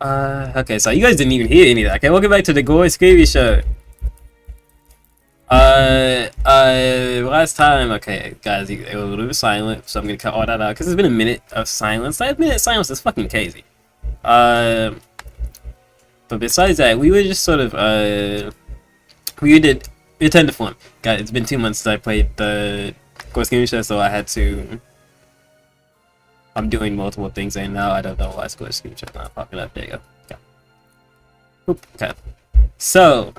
Okay, so you guys didn't even hear any of that. Okay, welcome back to the Gore Screamy Show. Last time, okay, guys, it was a little bit silent, so I'm gonna cut all that out because there's been a minute of silence. That minute of silence is fucking crazy. But besides that, we were just sort of, we returned to form. Guys, it's been 2 months since I played the Gore Screamy Show, so I had to. I'm doing multiple things right now. I don't know why Gore Screamy Show is not popping up. There you go. Okay. Oop, okay. So,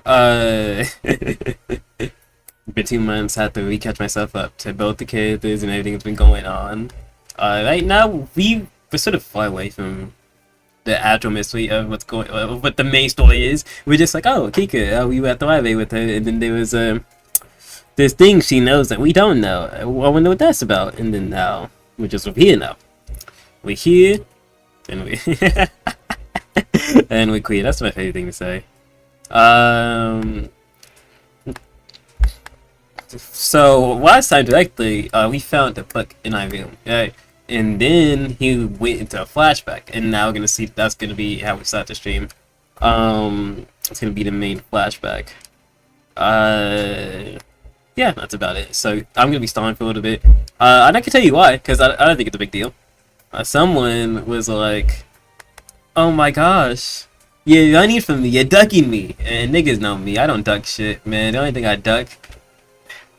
been 2 months, had to recatch myself up to both the characters and everything that's been going on. Right now, we're sort of far away from the actual mystery of what's going on, what the main story is. We're just like, oh, Kiika, we were at the library with her, and then there was, this thing she knows that we don't know. I wonder what that's about. And then now, we're just here now. We're here, and we, and we're queer. That's my favorite thing to say. So last time directly, we found a book in our room, right? And then he went into a flashback, and now we're gonna see that's gonna be how we start the stream. It's gonna be the main flashback. Yeah, that's about it. So I'm gonna be stalling for a little bit. And I can tell you why, because I don't think it's a big deal. Someone was like, "Oh my gosh. You're running from me, you're ducking me." And niggas know me, I don't duck shit, man. The only thing I duck,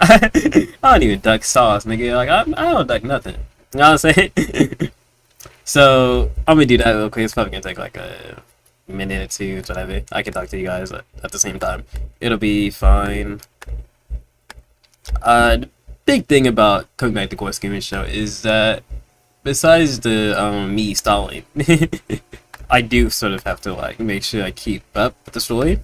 I don't even duck sauce, nigga. Like, I don't duck nothing. You know what I'm saying? So, I'm gonna do that real quick. It's probably gonna take like a minute or two, whatever. I can talk to you guys at the same time. It'll be fine. The big thing about coming back to Gore Screamy Show is that, besides the, me stalling, I do sort of have to like make sure I keep up with the story,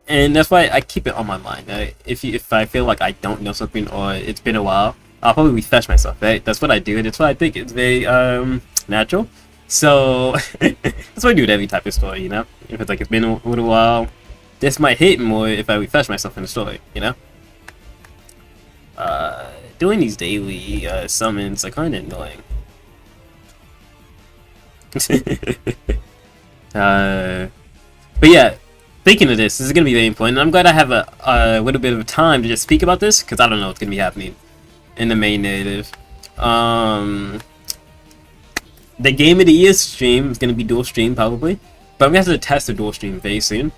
and that's why I keep it on my mind. Right? If I feel like I don't know something or it's been a while, I'll probably refresh myself. Right? That's what I do, and it's what I think it's very natural. So that's what I do with every type of story. You know, if it's like it's been a little while, this might hit more if I refresh myself in the story. You know, doing these daily summons are kind of annoying. But yeah, thinking of this is gonna be very important. I'm glad I have a little bit of time to just speak about this because I don't know what's gonna be happening in the main narrative. The Game of the Year stream is gonna be dual stream probably, but I'm gonna have to test the dual stream very soon.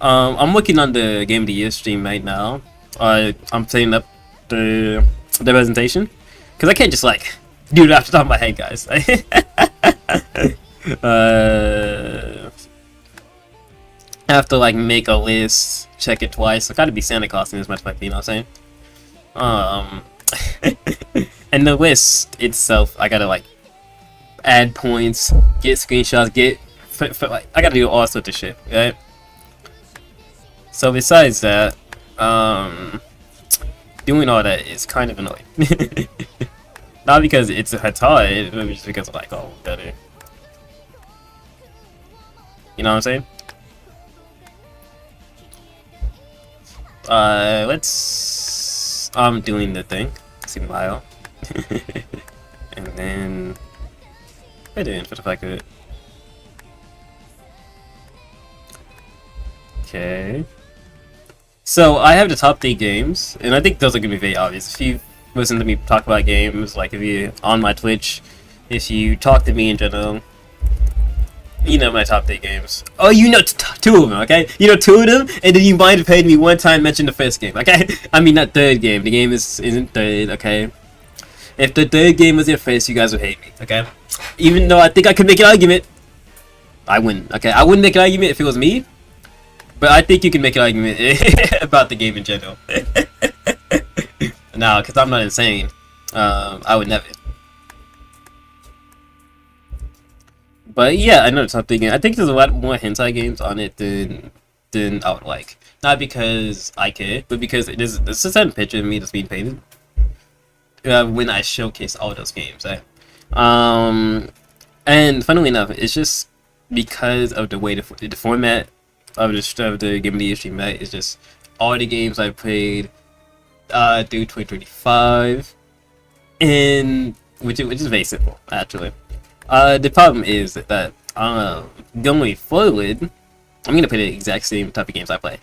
I'm working on the Game of the Year stream right now. I'm setting up the presentation because I can't just like do it off the top of my head, guys. I have to like make a list, check it twice. I gotta be Santa Claus in as much, like, you know what I'm saying? And the list itself, I gotta like add points, get screenshots, like I gotta do all sorts of shit, right? So besides that, doing all that is kind of annoying. Not because it's hard, but just because I'm like, oh, better. You know what I'm saying? I'm doing the thing. Smile. And then I didn't for the fact of it. Okay. So I have the top 3 games, and I think those are gonna be very obvious. If you listen to me talk about games, like if you're on my Twitch, if you talk to me in general, you know my top 3 games. Oh, you know 2 of them, okay? You know 2 of them, and then you might have paid me one time mention the first game, okay? I mean, not third game. The game isn't third, okay? If the third game was your first, you guys would hate me, okay? Even though I think I could make an argument, I wouldn't, okay? I wouldn't make an argument if it was me, but I think you can make an argument about the game in general. No, because I'm not insane. I would never. But yeah, I know the top 3 game. I think there's a lot more hentai games on it than I would like. Not because I care, but because there's a certain picture of me that's being painted when I showcase all those games. Right? And funnily enough, it's just because of the way the format of the Game of the Year stream, right? It's just all the games I played through 2025, and which is very simple actually. The problem is that going forward, I'm gonna play the exact same type of games I play,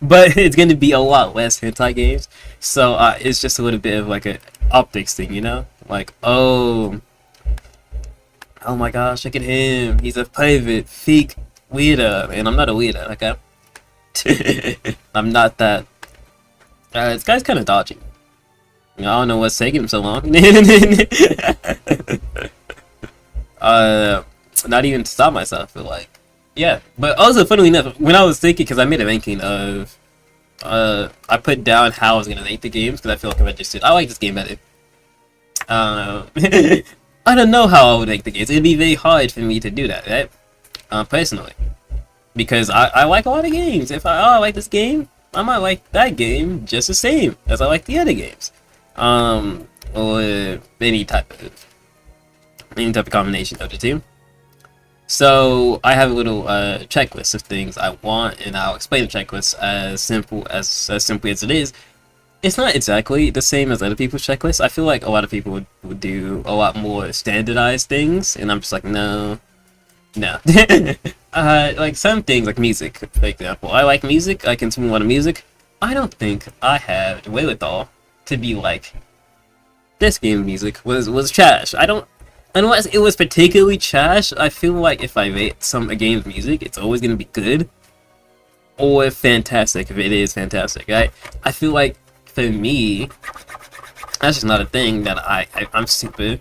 but it's gonna be a lot less hentai games. So it's just a little bit of like a optics thing, you know? Like, oh my gosh, look at him. He's a private fake weirdo, and I'm not a weirdo, okay? I'm not that. This guy's kind of dodgy. I don't know what's taking him so long. Not even to stop myself, but like, yeah. But also, funnily enough, when I was thinking, because I made a ranking of, I put down how I was gonna rate the games because I feel like if I just did, I like this game better. I don't know how I would rank the games. It'd be very hard for me to do that, right? Personally, because I like a lot of games. If I like this game, I might like that game just the same as I like the other games. Or any type of combination of the two. So I have a little checklist of things I want, and I'll explain the checklist as simply as it is. It's not exactly the same as other people's checklists. I feel like a lot of people would do a lot more standardized things, and I'm just like, no. Like some things, like music, for example. I like music, I consume a lot of music. I don't think I have the wherewithal to be like, this game music was trash. Unless it was particularly trash, I feel like if I rate a game's music, it's always gonna be good. Or fantastic, if it is fantastic, right? I feel like, for me, that's just not a thing that I'm super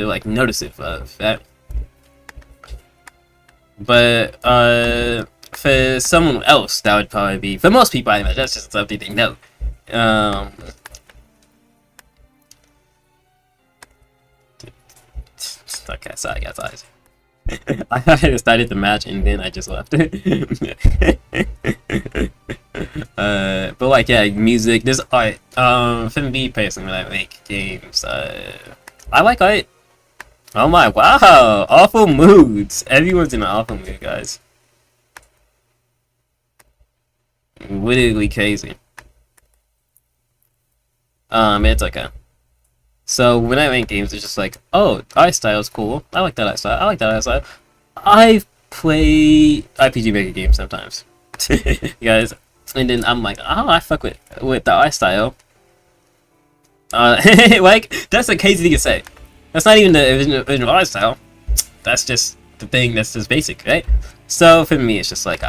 like noticeable of, right? But for someone else, that would probably be, for most people, I imagine that's just something they know. Okay, sorry guys. I started the match and then I just left. But like, yeah, music. There's art. For me personally, when I make games, I like art. Oh my, wow, awful moods. Everyone's in an awful mood, guys. Literally crazy. It's okay. So when I make games, it's just like, oh, art style is cool. I like that art style. I like that art style. I play RPG Maker games sometimes, guys, and then I'm like, oh, I fuck with the art style. Like, that's a crazy thing to say. That's not even the original art style. That's just the thing that's just basic, right? So for me, it's just like,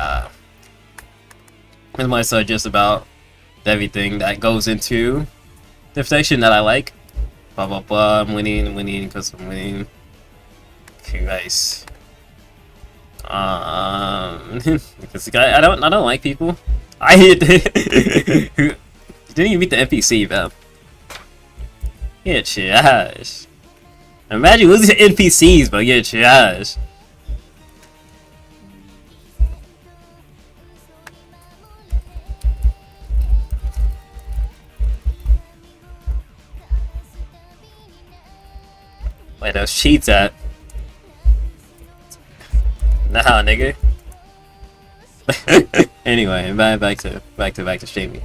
it's more so just about everything that goes into the section that I like. Blah blah blah. I'm winning because I'm winning. Christ. Because I don't like people. I hit. Didn't even beat the NPC, bro. Yeah, trash. Imagine losing to NPCs, but yeah, trash. Where those cheats at? Nah, nigga. Anyway, back to streaming.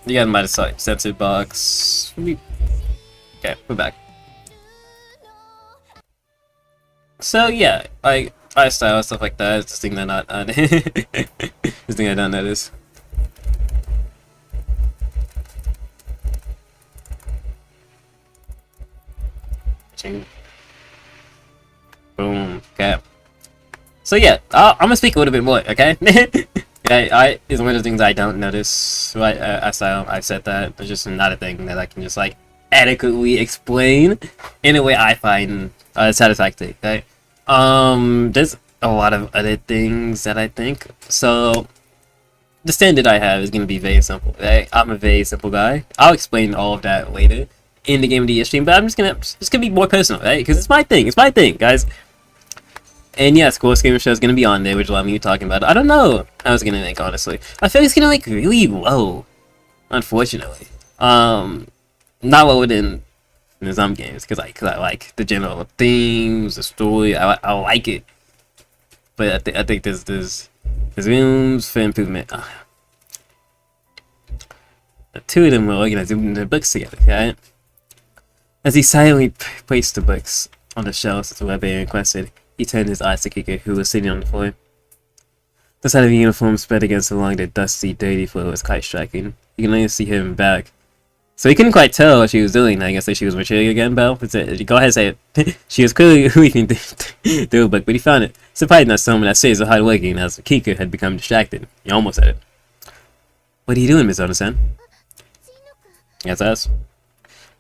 You got my censored box. Okay, we're back. So yeah, I style stuff like that. It's this thing that not this thing I don't notice. Boom. Okay. So yeah, I'm gonna speak a little bit more. Okay. Yeah, is one of the things I don't notice. Right, I said that. It's just not a thing that I can just like adequately explain in a way I find satisfactory. Okay. There's a lot of other things that I think. So the standard I have is gonna be very simple. Right? I'm a very simple guy. I'll explain all of that later in the Game of the Year stream, but I'm just gonna be more personal, right? Because it's my thing, guys. And yes, Coolest Gamer Show is gonna be on there, which will allow me talking about it. I don't know how it's gonna make, honestly. I feel like it's gonna make really low, unfortunately. Not lower than some games, because I like the general themes, the story. I like it, but I think there's rooms for improvement. The two of them were organizing their books together, right? As he silently placed the books on the shelves that the librarian requested, he turned his eyes to Kiika, who was sitting on the floor. The sight of the uniform spread against along the dusty, dirty floor was quite striking. You can only see him back. So he couldn't quite tell what she was doing. I guess that she was maturing again, Belle. Go ahead and say it. She was clearly reading the book, but he found it surprising that someone that says so hard-working as Kiika had become distracted. He almost said it. What are you doing, Miss Onosan? Yes, us.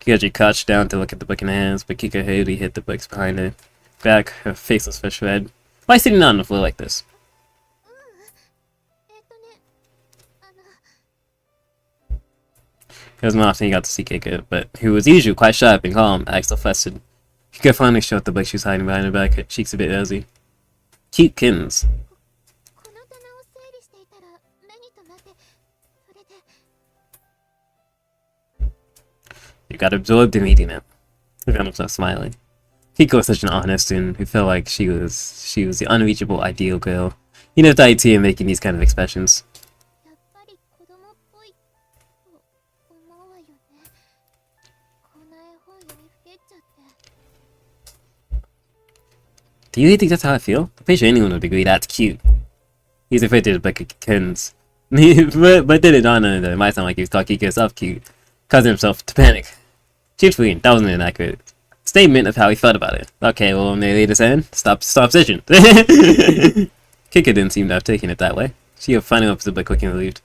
Kiyoji crouched down to look at the book in her hands, but Kiika hurriedly hid the books behind her back. Her face was fresh red. Why sitting down on the floor like this? It was not often he got to see Kiika, but who was usually quite sharp and calm, acted so flustered. Kiika finally showed the book she was hiding behind her back, her cheeks a bit rosy. Cute kittens. You got absorbed in reading it. He found himself smiling. Kiika was such an honest student who felt like she was the unreachable ideal girl. You know the idea of making these kind of expressions. Do you really think that's how I feel? I'm pretty sure anyone would agree that's cute. He's afraid to look at kittens. but did it on it might sound like he was calling Kiika herself cute, causing himself to panic. Truthfully, that wasn't an accurate statement of how he felt about it. Okay, well, nearly this end. Stop session. Kiika didn't seem to have taken it that way. She finally opens the book looking relieved.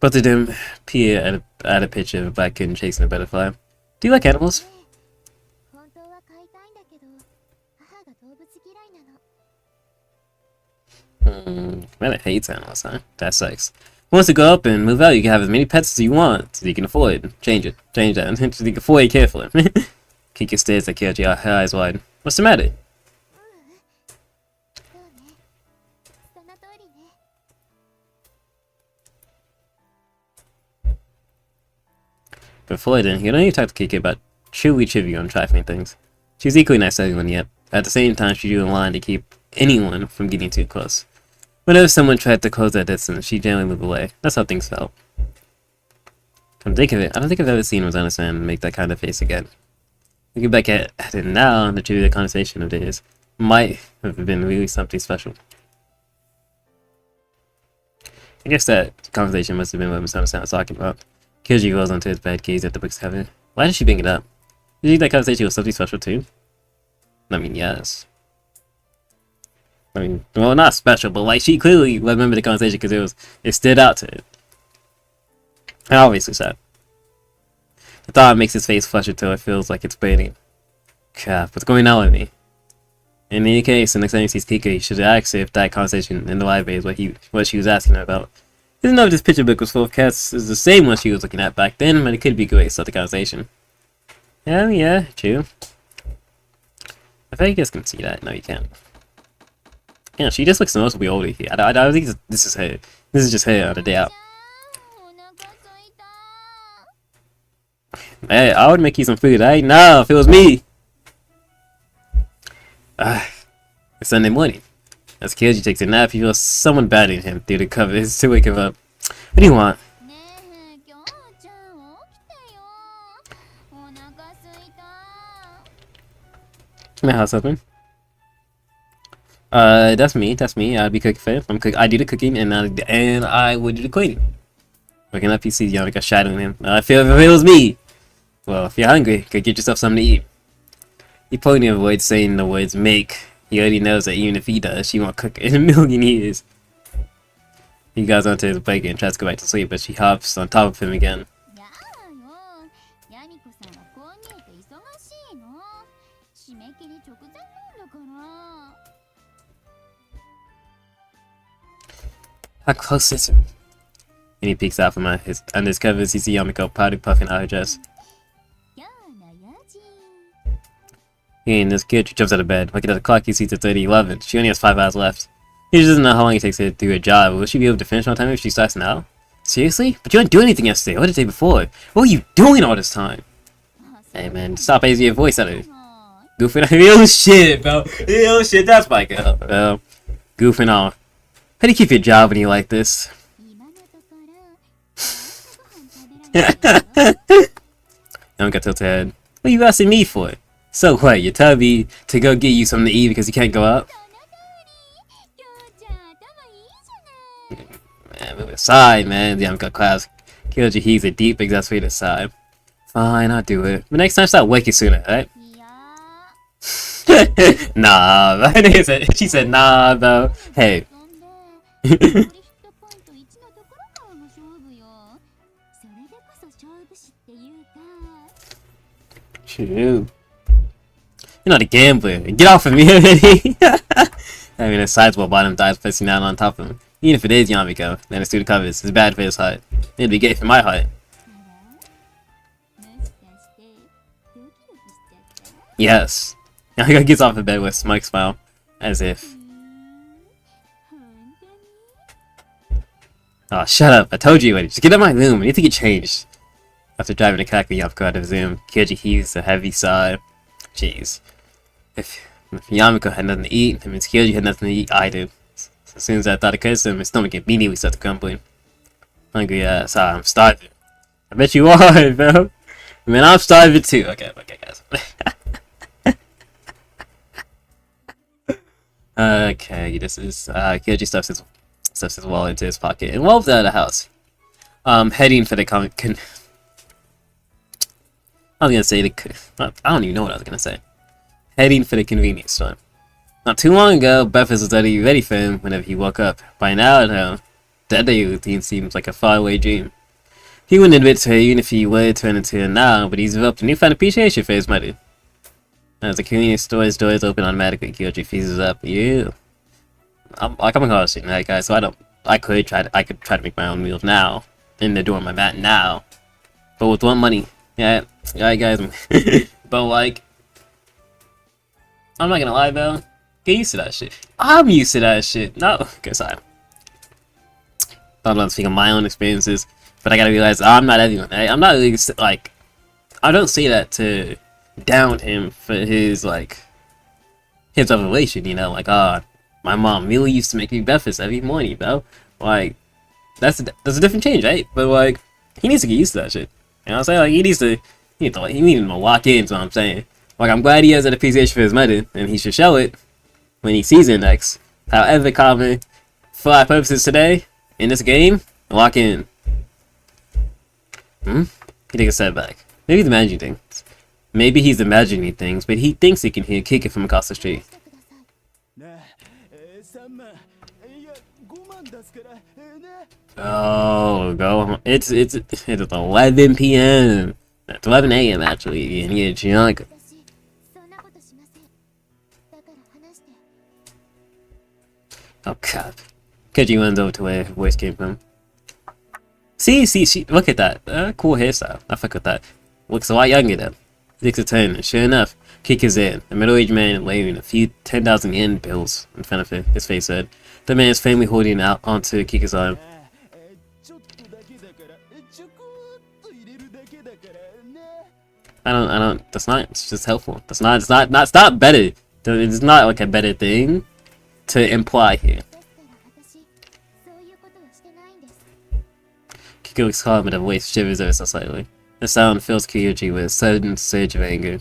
Both of them peer at a picture of a black kitten chasing a butterfly. Do you like animals? Man, hates animals, huh? That sucks. Once you go up and move out, you can have as many pets as you want, so you can afford. Change that. So you can afford care for them. Kiika stares at Kiyoji, her eyes wide. What's the matter? Before then, he had only talked to Kiika about truly trivial and trifling things. She was equally nice to everyone yet. At the same time, she drew a line to keep anyone from getting too close. Whenever someone tried to close that distance, she generally moved away. That's how things felt. Come to think of it, I don't think I've ever seen Rosanna San make that kind of face again. Looking back at it now, the trivial conversation of theirs might have been really something special. I guess that conversation must have been what Rosanna San was talking about. Kiyoji rolls onto his bed, gazed at the book's cover. Why did she bring it up? Did you think that conversation was something special too? I mean, yes. I mean, well, not special, but like she clearly remembered the conversation because it stood out to it. And obviously sad. The thought makes his face flush until it feels like it's burning. Crap, what's going on with me? In any case, the next time he sees Kiika, he should ask her if that conversation in the library is what she was asking her about. He doesn't know if this picture book was full of cats is the same one she was looking at back then, but it could be great to start the conversation. Yeah, true. I think you guys can see that. No, you can't. Yeah, she just looks noticeably older here. I don't think this is her. This is just her on a day out. Hey, I would make you some food, right? No, if it was me. It's Sunday morning. As Kiyoji takes a nap, he feels someone batting him through the covers to wake him up. What do you want? My house husband. That's me. I'd be cooking for him. I do the cooking and I would do the cleaning. Waking up, you see Yannick shadowing him. I feel if it was me. Well, if you're hungry, go get yourself something to eat. He probably avoids saying the words make. He already knows that even if he does, she won't cook in a million years. He goes onto his blanket and tries to go back to sleep, but she hops on top of him again. How close is it? And he peeks out from under his covers. He sees Yamiko proudly puffing out her dress. And this kid jumps out of bed. Looking at the clock, he sees it's 11. She only has 5 hours left. He just doesn't know how long it takes her to do her job. Will she be able to finish on time if she starts now? Seriously? But you didn't do anything yesterday or the day before. What were you doing all this time? Hey man, stop raising your voice at her. Goofing real shit, bro. Real shit. That's my girl, bro. Goofing off. How do you keep your job when you like this? Young got tilted head. What are you asking me for? So what? You tell me to go get you something to eat because you can't go out? Man, move aside, man. Young got class. Kyoji, he's a deep, exasperated sigh. Fine, I'll do it. But next time, start waking sooner, right? Nah, she said nah, though. Hey. True. You're not a gambler. Get off of me already. I mean, a sizable bottom dies pressing down on top of him. Even if it is Yamiko, then it's due to covers. It's bad for his height. It'd be gay for my height. Yes. Yamiko gets off of bed with a smug smile, as if. Oh, shut up. I told you already. Just get out of my room. I need to get changed. After driving a Kakui Yamiko out of his room, Kyoji heaves a heavy sigh. Jeez. If Yamiko had nothing to eat, that means Kyoji had nothing to eat either. So as soon as that thought occurs to him, his stomach immediately starts crumbling. Hungry ass. I'm starving. I bet you are, bro. Man, I'm starving too. Okay, guys. Okay, this is Kyoji stuffs his wallet into his pocket and walks out of the house. Heading for the I was gonna say I don't even know what I was gonna say. Heading for the convenience store. Not too long ago, breakfast was already ready for him whenever he woke up. By now, though, that day routine seems like a faraway dream. He wouldn't admit to her even if he would turn into her now, but he's developed a newfound appreciation for his mother. As the convenience store's doors open automatically, Kyoji freezes up. I'm a college student, right, guys? So I could try to make my own meals now, and they're doing my mat now, but with what money? Yeah, guys. But like, I'm not gonna lie, though. Get used to that shit. I'm used to that shit. No, guess I'm not speaking of my own experiences, but I gotta realize I'm not everyone. Right? I'm not really like. I don't say that to down him for his revelation. You know, like my mom really used to make me breakfast every morning, bro. Like, that's a different change, right? But like, he needs to get used to that shit. You know what I'm saying? Like, he needs to walk in. Is what I'm saying. Like, I'm glad he has an appreciation for his mother, and he should show it when he sees her next. However, common for our purposes today in this game, walk in. He take a step back. Maybe he's imagining things. Maybe he's imagining things, but he thinks he can hear Kiika from across the street. Oh, go. It's 11 p.m. It's 11 a.m. actually. And you're drunk. Oh god. Kyoji runs over to where her voice came from. See, look at that. Cool hairstyle. I fuck with that. Looks a lot younger though. Takes a turn, and sure enough, Kiika's in. A middle-aged man laying a few 10,000 yen bills in front of his face said. The man is firmly holding out onto Kiika's arm. I don't, that's not, it's just helpful. It's not better. It's not like a better thing to imply here. Kiika looks calm, but her voice shivers ever so slightly. The sound fills Kyoji with a sudden surge of anger.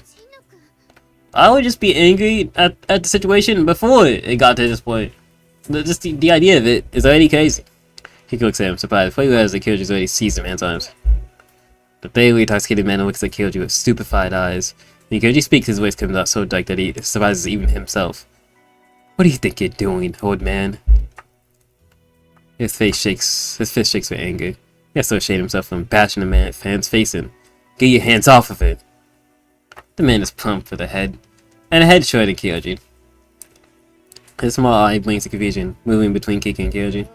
I would just be angry at the situation before it got to this point. Just the idea of it is already crazy. Kiika looks at him, surprised. Before he realizes that Kyoji's already seized the man's arms. The barely intoxicated man looks at Kyoji with stupefied eyes. When Kyoji speaks, his voice comes out so dark that he surprises even himself. What do you think you're doing, old man? His fist shakes with anger. He has to restrain himself from bashing the man's face in. Get your hands off of it! The man is plump with a head, and a head shorter than Kyoji. His small eye blinks in confusion, moving between Kiika and Kyoji.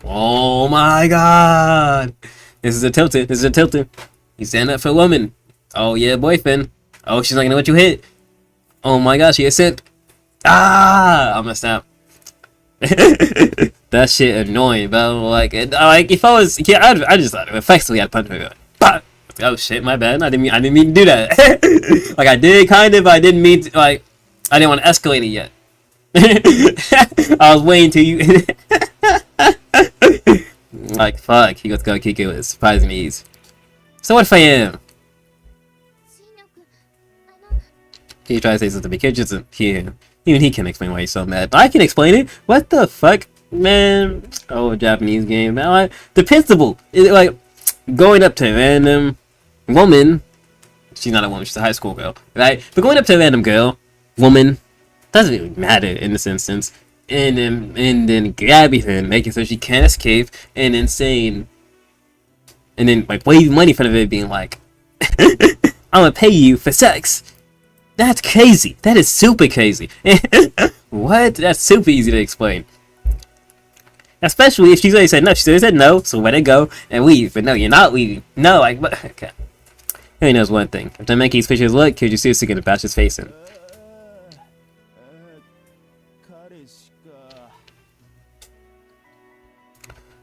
Oh my god! This is a tilted. You stand up for a woman. Oh yeah, boyfriend. Oh, she's not gonna let you hit. Oh my gosh, she a simp. Ah! I'm gonna snap. That shit annoying, bro. Like if I was, yeah, I just thought effectively I'd punch her. Bah! Oh shit, my bad. I didn't mean to do that. Like I did kind of, but I didn't mean to, like I didn't want to escalate it yet. I was waiting till you. Like fuck, he goes go Kiika with surprising ease. So what if I am? He tries to say something, but Kid doesn't hear him. Even he can't explain why he's so mad. I can explain it. What the fuck, man? Oh, Japanese game, man. Like, the principal is like going up to a random woman. She's not a woman; she's a high school girl, right? But going up to a random girl, woman, doesn't really matter in this instance. And then grabbing her and making so she can't escape, and then saying, and then like waving money in front of it, being like, "I'm gonna pay you for sex." That's crazy. That is super crazy. What? That's super easy to explain. Especially if she's already said no. She already said no, so let it go and leave. But no, you're not leaving. No, like, what? Okay. He only knows one thing. If the monkey's pictures look, could you seriously gonna bash his face in?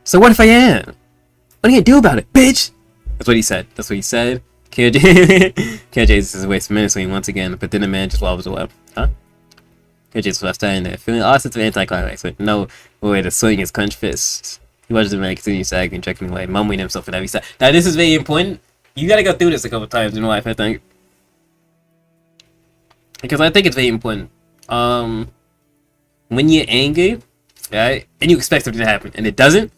So what if I am? What are you gonna do about it, bitch? That's what he said. That's what he said. KJ is wasting minutes when he once again, but then the man just wobbles away. Huh? KJ was left standing there, feeling all sorts of anticlimax, with no way to swing his clenched fist. He watches the man continue sagging, checking away, mumbling himself with every sigh. Now this is very important. You gotta go through this a couple times in life, I think. Because I think it's very important. When you're angry, right, and you expect something to happen, and it doesn't,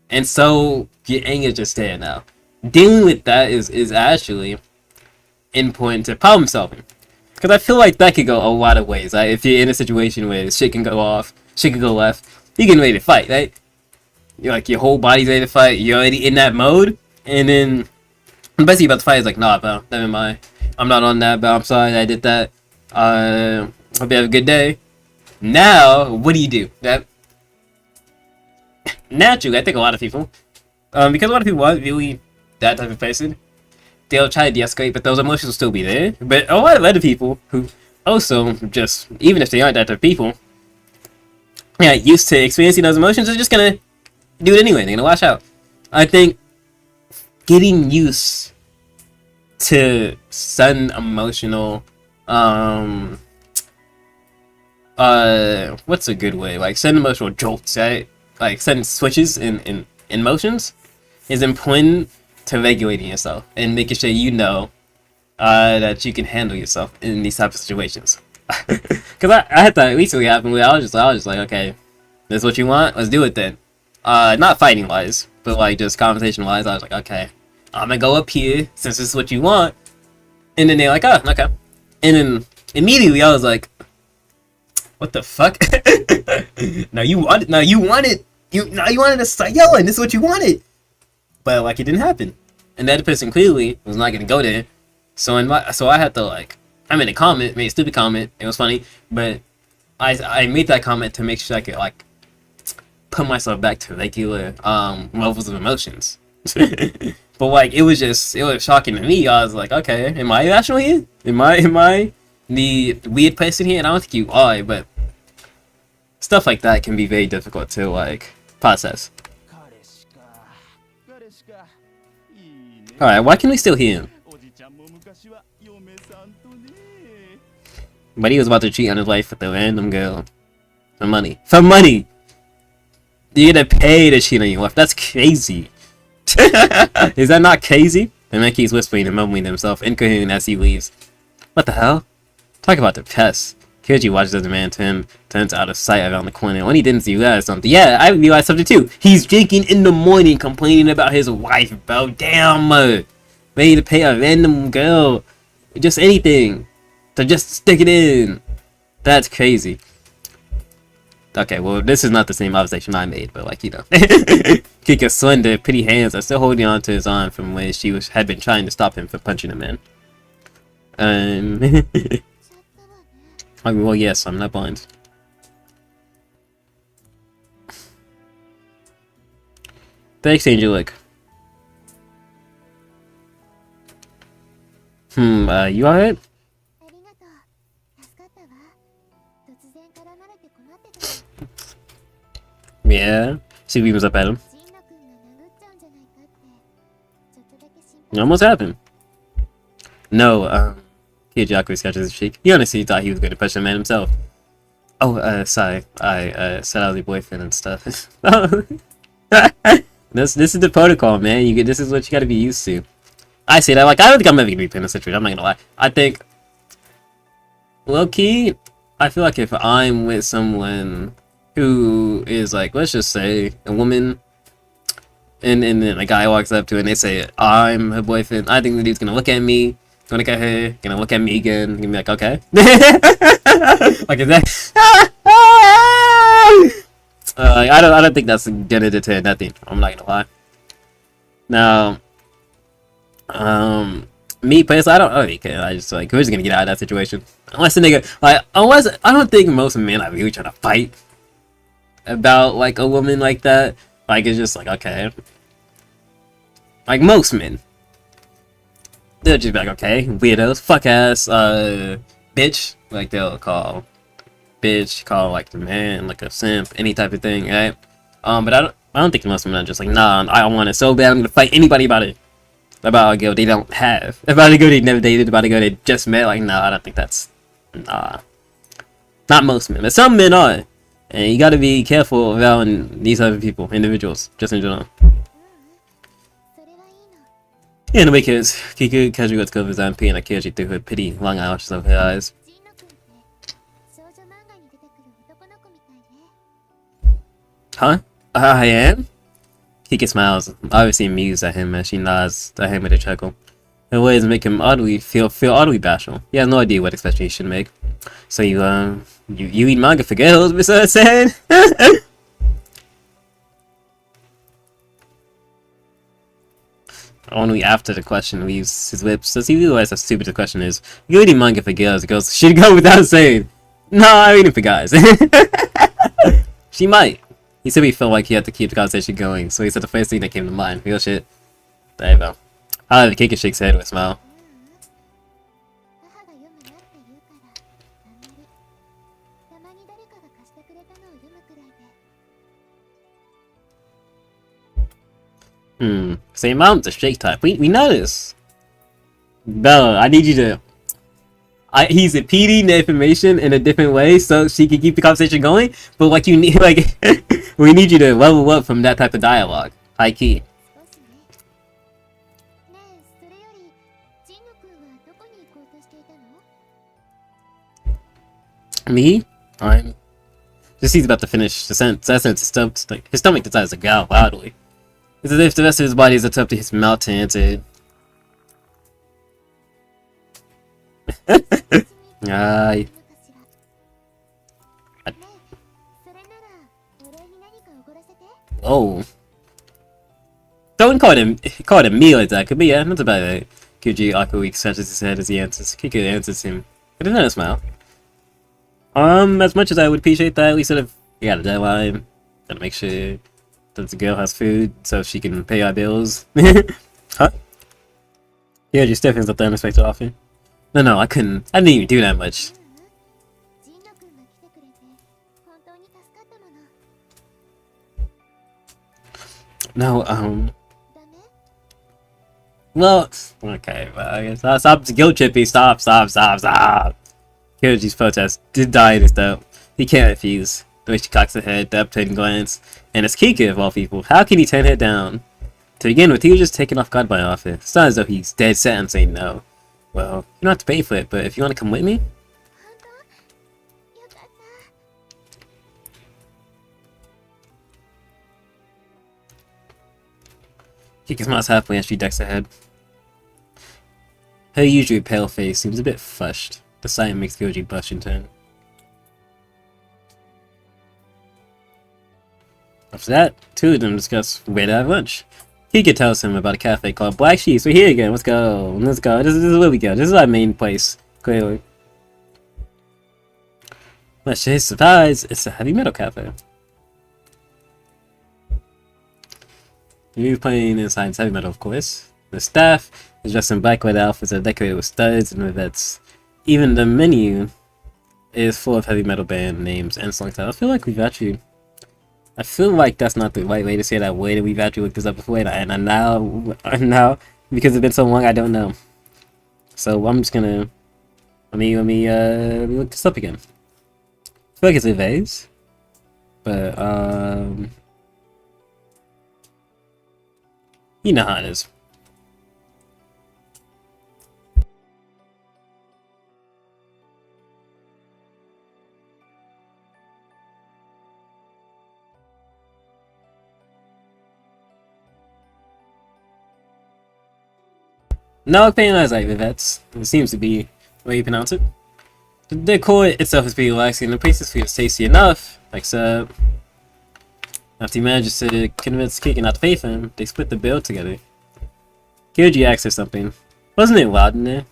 and so your anger just there now. Dealing with that is actually important to problem solving. Because I feel like that could go a lot of ways. Right? If you're in a situation where shit can go off, shit can go left, you're getting ready to fight, right? You're like, your whole body's ready to fight, you're already in that mode, and then basically about to fight is like, nah, bro, never mind. I'm not on that, bro, I'm sorry I did that. Hope you have a good day. Now, what do? That naturally, I think a lot of people, because a lot of people aren't really that type of person, they'll try to de-escalate, but those emotions will still be there. But a lot of other people who also just, even if they aren't that type of people, yeah, used to experiencing those emotions, are just gonna do it anyway. They're gonna lash out. I think getting used to sudden emotional, what's a good way? Like sudden emotional jolts, right? Like sudden switches in emotions is important to regulating yourself and making sure you know that you can handle yourself in these types of situations. Because I had that recently happen where I was just like, okay, this is what you want, let's do it then. Not fighting wise, but like just conversation wise, I was like, okay, I'm gonna go up here since this is what you want. And then they're like, oh, okay. And then immediately I was like, what the fuck? Now you wanted to start yelling, this is what you wanted. But like it didn't happen. And that person clearly was not gonna go there. So I had to like, I made a comment, made a stupid comment, it was funny, but I made that comment to make sure I could like put myself back to regular levels of emotions. But like it was shocking to me. I was like, okay, am I irrational here? Am I the weird person here? And I don't think you are, but stuff like that can be very difficult to like process. Alright, why can we still hear him? But he was about to cheat on his wife with a random girl. For money. For money! You're gonna pay to cheat on your wife. That's crazy. Is that not crazy? The man keeps whispering and mumbling to himself, incoherent as he leaves. What the hell? Talk about the pest. Kirji watches as the man turns out of sight around the corner. When he didn't see, realized something. Yeah, I realized something too. He's drinking in the morning, complaining about his wife, bro. Damn. Ready to pay a random girl. Just anything. To just stick it in. That's crazy. Okay, well, this is not the same observation I made, but like, you know. Kiika's slender, pretty hands are still holding on to his arm from when she had been trying to stop him from punching him in. I mean, well, yes, I'm not blind. They exchange a look. You alright? Yeah. She beams up at him. It almost happened. No, Kiyojaku scratches his cheek. He honestly thought he was going to punch the man himself. Oh, sorry. I said I was your boyfriend and stuff. This is the protocol, man. This is what you gotta be used to. I say that, like, I don't think I'm ever gonna be put in a situation. I'm not gonna lie. I think, low key, I feel like if I'm with someone who is like, let's just say, a woman, and then a guy walks up to her and they say, I'm her boyfriend, I think the dude's gonna look at me, gonna look at her, gonna look at me again, gonna be like, okay. Like, is that? I don't think that's gonna deter nothing. I'm not gonna lie. Now, me personally, I don't really care. I just like, we're just gonna get out of that situation. Unless the nigga, like, unless I don't think most men are really trying to fight about like a woman like that. Like, it's just like, okay, like most men, they'll just be like, okay, weirdos, fuck ass, bitch. Like they'll call bitch, call like the man, like a simp, any type of thing, right? But I don't think most women are just like, nah, I want it so bad, I'm gonna fight anybody about it. About a girl they don't have, about a girl they never dated, about a girl they just met. Like, nah, I don't think that's, nah, not most men, but some men are, and you gotta be careful around these other people, individuals, just in general. Anyway, kids, Kiika casually lets go of his arm, and Akechi through her pretty long eyelashes over her eyes. Huh? I am? Kiika smiles, obviously amused at him as she nods at him with a chuckle. Her words make him feel oddly bashful. He has no idea what expression he should make. So you read manga for girls, Mr. Sen? Only after the question leaves his lips does he realize how stupid the question is. You reading manga for girls, the girls should go without saying, no, I'm reading for guys. She might. He said he felt like he had to keep the conversation going, so he said the first thing that came to mind. Real shit. There you go. However, Kiika shakes his head with a smile. Same mom's a shake type. We know this. Bella, I need you to... he's repeating the information in a different way so she can keep the conversation going, but like you need, like, we need you to level up from that type of dialogue. High key. Me? I'm... Just he's about to finish the sentence. That sentence, his stomach decides to growl loudly. It's as if the rest of his body is up to his mouth to answer. Aye. Oh. Don't call it me like that, but yeah, not about it. Kyuji awkwardly scratches his head as he answers. Kiika answers him with another smile. As much as I would appreciate that, at least sort of, you got a deadline. Gotta make sure that the girl has food so she can pay our bills. Huh? Yeah, just Stephanie's not the unexpected offer. No, I didn't even do that much. No, well, okay, but I guess stop guilt tripping, stop. Kyoji's protest did die in his doubt. He can't refuse. The way she cocks her head, the upturning glance, and it's Kiika of all people. How can he turn her down? To begin with, he was just taken off guard by an offer. It's not as though he's dead set on saying no. Well, you don't have to pay for it, but if you want to come with me? Kiika smiles happily as she ducks her head. Her usually pale face seems a bit flushed. The sight makes Kyoji blush in turn. After that, two of them discuss where to have lunch. Kiika tells him about a cafe called Black Sheep. We're here again. Let's go. Let's go. This is where we go. This is our main place. Clearly. Much to his surprise, it's a heavy metal cafe. He's playing inside heavy metal, of course. The staff is dressed in black leather outfits that are decorated with studs and rivets. Even the menu is full of heavy metal band names and songs like that. I feel like we've actually... I feel like that's not the right way to say that word, and we've actually looked this up before, and now Because it's been so long, I don't know. So I'm just gonna let me look this up again. I feel like it's a vase, but you know how it is. No, like Vivets. It seems to be the way you pronounce it. The decor itself is pretty relaxing, and the prices feels tasty enough. Except after he manages to convince Kiika not to pay for him, they split the bill together. Kyoji asks her something. Wasn't it loud in there?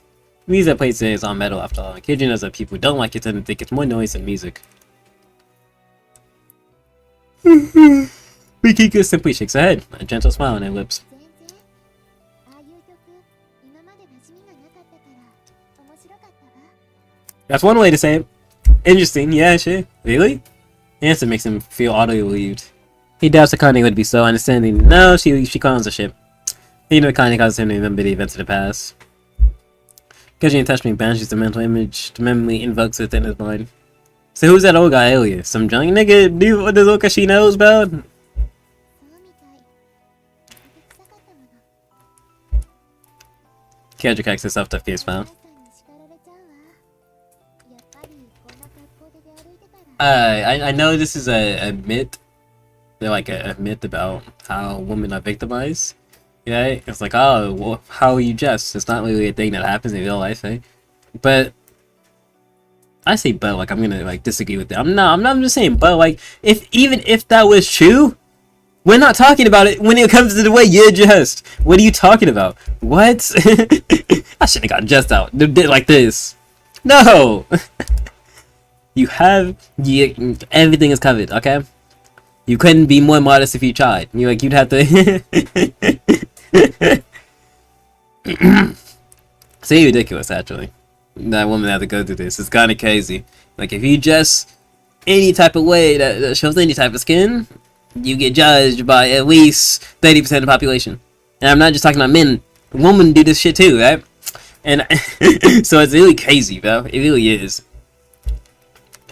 The music that plays there is on metal after all. Kyoji knows that people don't like it and think it's more noise than music. But Kiika simply shakes her head, a gentle smile on her lips. That's one way to say it. Interesting, yeah, sure. Really? The answer makes him feel oddly relieved. He doubts the Connie would be so understanding. No, she calms the ship. You know, Connie causes him to remember the events of the past. Kyoji intentionally banishes the mental image the memory invokes within his mind. So who's that old guy earlier? Some drunk nigga? Do what the look she knows about? Kyoji cracks herself to fierce smile. I know this is a myth. They're like a myth about how women are victimized. Yeah, it's like, oh, well, how are you just? It's not really a thing that happens in real life, eh? But I say, but like I'm gonna like disagree with that. I'm just saying, but like even if that was true, we're not talking about it when it comes to the way you're dressed. What are you talking about? What? I should have got just out like this. No. You have everything is covered, okay? You couldn't be more modest if you tried. You'd have to. It's ridiculous, actually. That woman had to go through this. It's kind of crazy. Like if you dress any type of way that shows any type of skin, you get judged by at least 30% of the population. And I'm not just talking about men. Women do this shit too, right? And so it's really crazy, bro. It really is.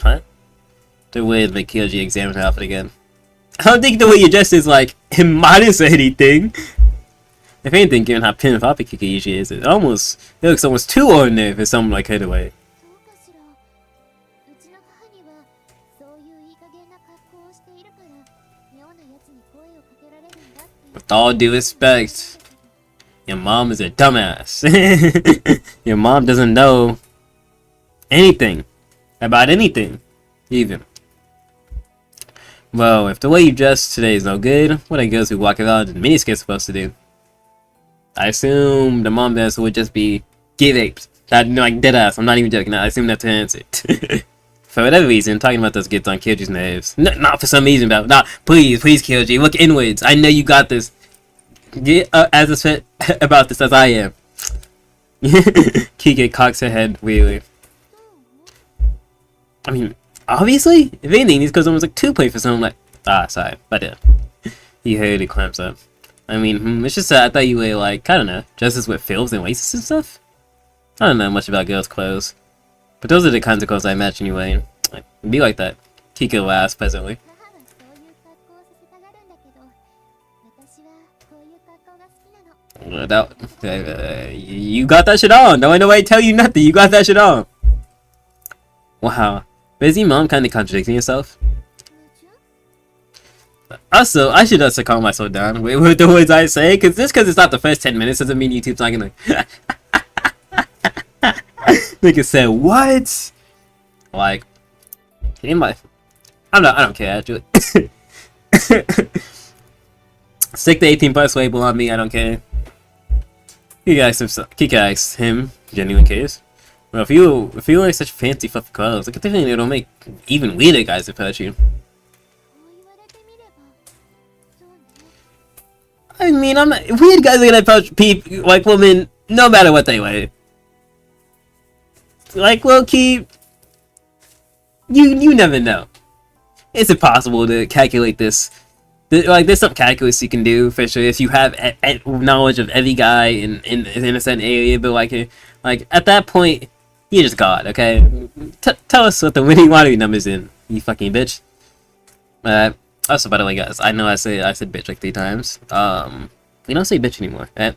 Huh? The way to make Kyoji examine her outfit again. I don't think the way you dress is like minus anything. If anything, given how pin and poppy Kiika usually is, it looks almost too ordinary for someone like her to wear. With all due respect, your mom is a dumbass. Your mom doesn't know anything about anything, even. Well, if the way you dress today is no good, what are girls who walk around in miniskirts supposed to do? I assume the mom answer would just be get raped. Like dead ass. I'm not even joking. I assume that's her answer. For whatever reason, talking about those gets on Kyoji's nerves. Not for some reason, but nah, please, Kyoji, look inwards. I know you got this. Get as upset about this as I am. Kiika cocks her head weirdly. I mean, obviously, if anything, these girls almost like too play for something like. Sorry, but yeah. He hurriedly clamps up. I mean, it's just I thought you were like, I don't know, dresses with frills and laces and stuff? I don't know much about girls' clothes. But those are the kinds of clothes I imagine you wearing. Like, be like that. Kiika laughs pleasantly. You got that shit on! Don't let nobody tell you nothing, you got that shit on! Wow. But is your mom kinda contradicting herself? Also, I should also calm myself down with the words I say, because just because it's not the first 10 minutes doesn't mean YouTube's not gonna... Nigga said, what? Like, I don't care, actually. Stick the 18 plus label on me, I don't care. Kiika asks him, genuine case. Well, if you wear such fancy fluffy clothes, look at the thing it'll make even weirder guys approach you. I mean, weird guys are gonna approach people like women no matter what they wear. Like, low-key, you never know. It's impossible to calculate this Like, there's some calculus you can do for sure if you have knowledge of every guy in a certain area. But like at that point, you're just God. Okay, tell us what the winning lottery numbers in, you fucking bitch. Also, by the way, guys, I know I said bitch like 3 times. We don't say bitch anymore. Right?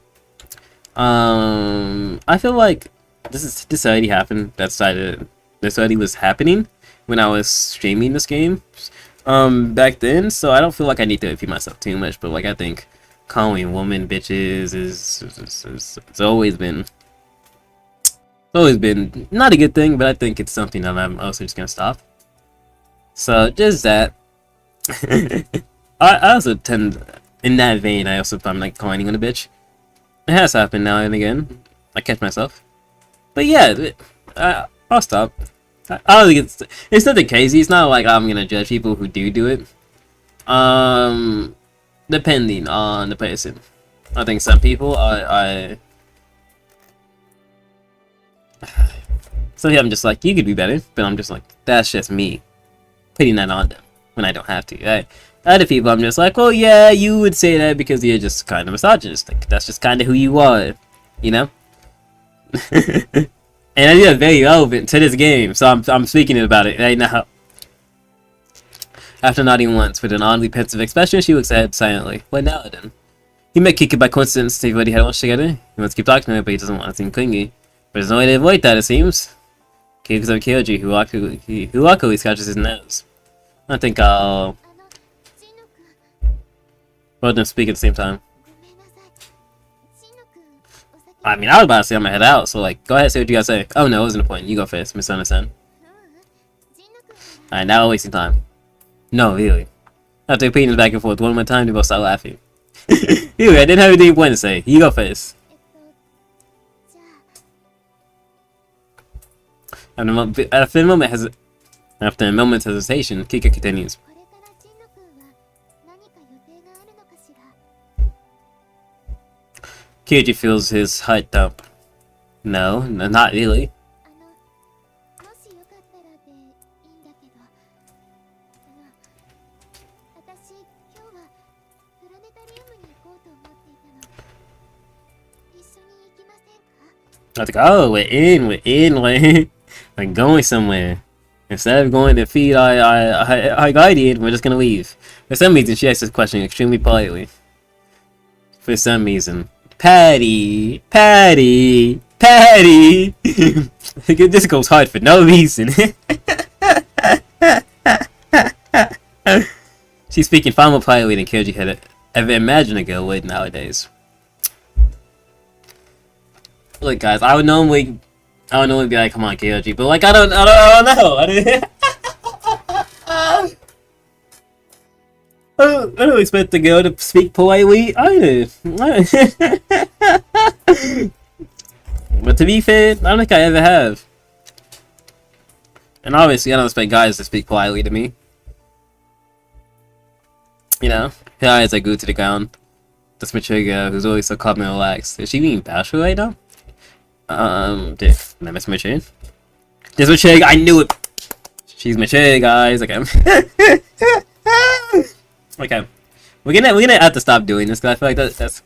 I feel like this already happened. This already was happening when I was streaming this game. Back then, so I don't feel like I need to repeat myself too much, but like I think calling women bitches it's always been not a good thing, but I think it's something that I'm also just gonna stop. So just that. I also tend, in that vein, I also find like calling anyone a bitch. It has happened now and again. I catch myself, but yeah, I'll stop. I don't think it's nothing crazy. It's not like I'm gonna judge people who do it. Depending on the person. I think some people some people I'm just like, you could be better, but I'm just like, that's just me putting that on them when I don't have to. Right? Other people I'm just like, well, yeah, you would say that because you're just kind of misogynistic. That's just kind of who you are, you know. And I think that's very relevant to this game, so I'm speaking about it right now. After nodding once with an oddly pensive expression, she looks ahead silently. What now, then? He met Kiika by coincidence. They've already had lunch together. He wants to keep talking to her, but he doesn't want to seem clingy. But there's no way to avoid that, it seems. Kiika's over Kyoji, who luckily scratches his nose. I think I'll... both of them speak at the same time. I mean, I was about to say I'm gonna head out, so like, go ahead, say what you gotta say. Oh no, it wasn't a point. You go first, misunderstand. Alright, now we're wasting time. No, really. After repeating this back and forth one more time, they both start laughing. Really, I didn't have anything important to say. You go first. After a moment's hesitation, Kiika continues. Kyoji feels his heart thump. No, not really. I was like, oh, we're in, we're going somewhere. Instead of going to feed our guardian, we're just gonna leave. For some reason, she asks this question extremely politely. For some reason. Patty! This goes hard for no reason. She's speaking far more politely than Kyoji had ever imagined a girl would nowadays. Look, guys, I would normally be like, come on, Kyoji, but like, I don't know. I don't expect the girl to speak politely either. But to be fair, I don't think I ever have. And obviously, I don't expect guys to speak politely to me. You know, her eyes are glued to the ground. This mature girl who's always so calm and relaxed. Is she being bashful right now? Did I miss mature? This mature, I knew it! She's mature, guys. Okay. Okay. We're gonna have to stop doing this, because I feel like that's it's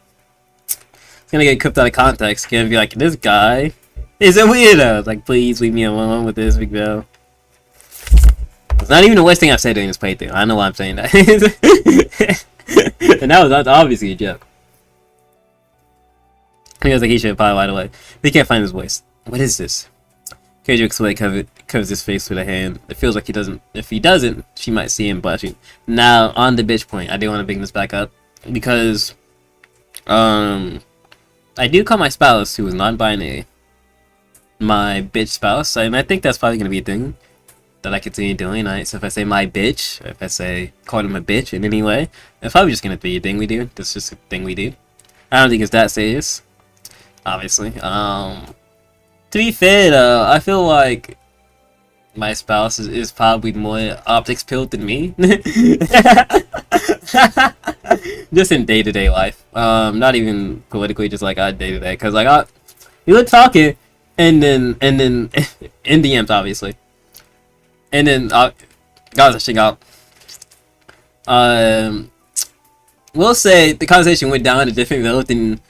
gonna get clipped out of context. It's gonna be like, this guy is a weirdo. Like, please leave me alone with this big girl. It's not even the worst thing I've said during this playthrough. I know why I'm saying that. And that's obviously a joke. He was like, he should probably right away. But he can't find his voice. What is this? Kyoji looks away, covers his face with a hand. It feels like he doesn't. If he doesn't, she might see him blushing. Now, on the bitch point, I do want to bring this back up because, I do call my spouse, who is non-binary, my bitch spouse, and I think that's probably gonna be a thing that I continue doing. Right? So if I say my bitch, or if I say call him a bitch in any way, it's probably just gonna be a thing we do. That's just a thing we do. I don't think it's that serious, obviously. To be fair though, I feel like my spouse is probably more optics pilled than me. Just in day-to-day life. Not even politically, just like day-to-day. Cause like we were talking and then in DMs obviously. And then guys, I check out we'll say the conversation went down a different road than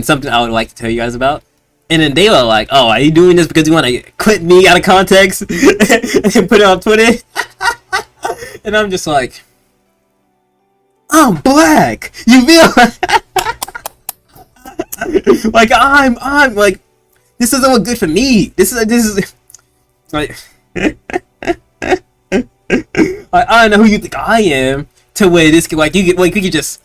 something I would like to tell you guys about. And then they were like, "Oh, are you doing this because you want to clip me out of context and put it on Twitter?" And I'm just like, "I'm black. You feel like I'm like this isn't what good for me. This is like I don't know who you think I am to where this could like you could just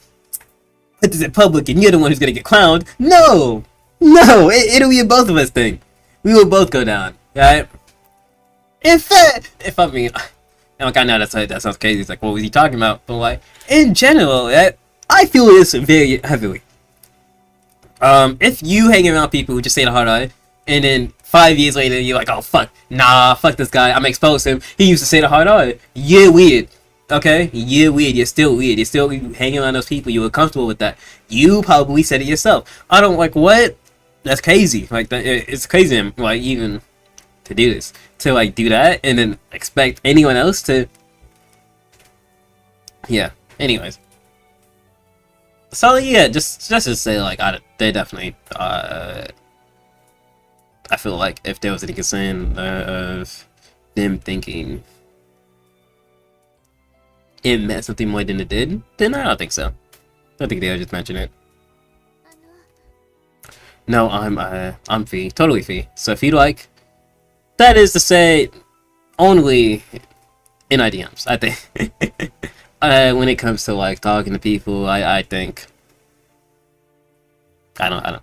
put this in public and you're the one who's gonna get clowned. No, it'll be a both of us thing. We will both go down, right? In fact, if I mean, and like I know that sounds crazy. It's like, what was he talking about? But like in general, I feel this very heavily. If you hang around people who just say the hard eye, and then 5 years later you're like, oh fuck, nah, fuck this guy, I'm exposed him. He used to say the hard eye. You're weird. Okay, you're weird. You're still weird. You're still hanging around those people. You were comfortable with that. You probably said it yourself. I don't like what. That's crazy. Like that, it's crazy. Like even to do this, to like do that, and then expect anyone else to. Yeah. Anyways. So yeah, just to say like they definitely. I feel like if there was any concern of them thinking it meant something more than it did, then I don't think so. I think they'll just mention it. No, I'm fee, totally fee. So if you like, that is to say, only in IDMs. I think when it comes to like talking to people, I think I don't.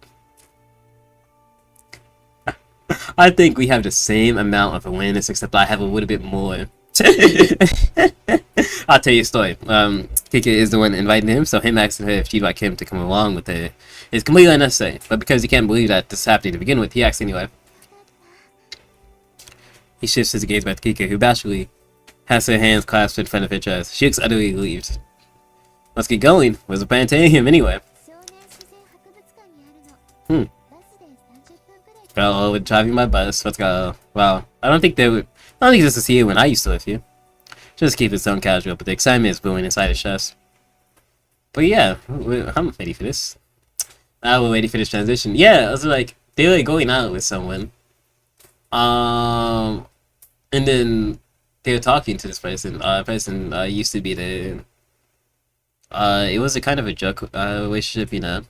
I think we have the same amount of awareness, except I have a little bit more. I'll tell you a story. Kiika is the one inviting him, so him asking her if she'd like him to come along with it is completely unnecessary. But because he can't believe that this is happening to begin with, he asks anyway. He shifts his gaze back to Kiika, who bashfully has her hands clasped in front of her chest. She looks utterly relieved. Let's get going. Where's the plan taking him anyway? Well, we're driving my bus. Let's go. Wow. I don't think this is here when I used to live here. Just keep it so casual, but the excitement is brewing inside his chest. But yeah, I'm ready for this. We're ready for this transition. Yeah, I was like, they were going out with someone. And then they were talking to this person. Person used to be the. It was a kind of a joke relationship, you know.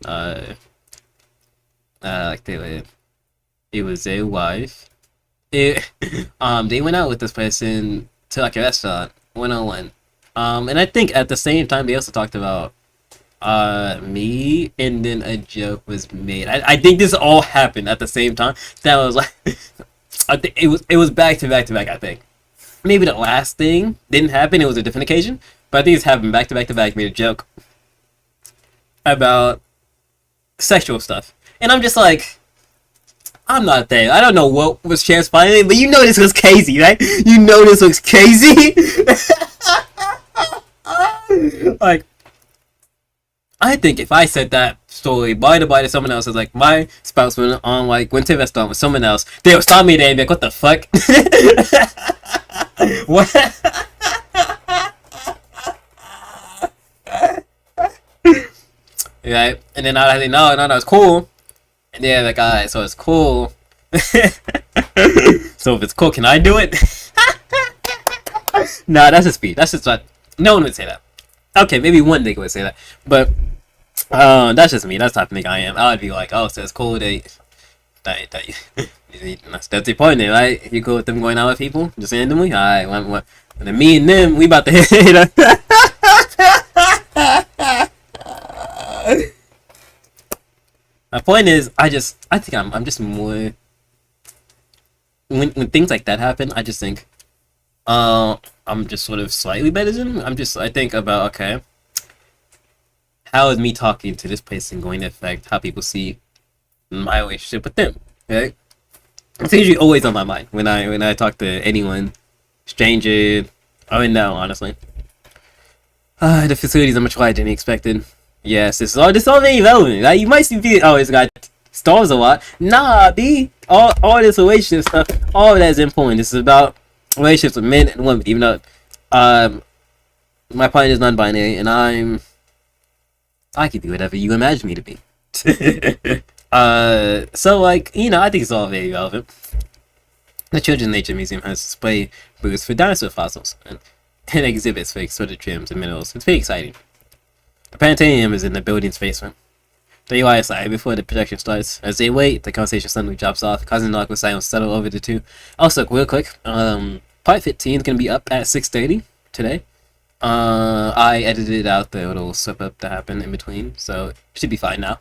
Like they were. It was their wife. They went out with this person to like a restaurant, one-on-one. And I think at the same time they also talked about me, and then a joke was made. I think this all happened at the same time. That was like, I think it was back to back to back. I think maybe the last thing didn't happen. It was a different occasion, but I think it's happened back to back to back. Made a joke about sexual stuff, and I'm just like. I'm not there. I don't know what was transpiring, but you know this was crazy, right? You know this was crazy. Like, I think if I said that story by to someone else, it's like my spouse went to a restaurant with someone else, they would stop me there and be like, "What the fuck?" What? Right? And then I think, no, it's cool. And yeah, like, alright, so it's cool. So if it's cool, can I do it? Nah, that's just speed. That's just what. No one would say that. Okay, maybe one nigga would say that. But, that's just me. That's the type of nigga I am. I would be like, oh, so it's cool that's the point there, right? You cool with them going out with people? Just randomly? Alright, what? And then me and them, we about to hit. My point is, I think I'm just more. When things like that happen, I just think, I'm just sort of slightly better than. I think about, okay, how is me talking to this person going to affect how people see my relationship with them? Right? It's usually always on my mind when I talk to anyone, stranger, or no, honestly. The facilities are much larger than expected. Yes, this is all very relevant. Like, you might see it's got stars a lot. Nah, all this relationship stuff, all of that is important. This is about relationships with men and women, even though My partner is non-binary, and I can be whatever you imagine me to be. So like, you know, I think it's all very relevant. The Children's Nature Museum has display booths for dinosaur fossils and exhibits for exotic gems and minerals. It's very exciting. The planetarium is in the building's basement. They lie aside before the projection starts. As they wait, the conversation suddenly drops off, causing an awkward silence to settle over the two. Also, real quick, part 15 is gonna be up at 6:30 today. I edited out the little slip up that happened in between, so it should be fine now.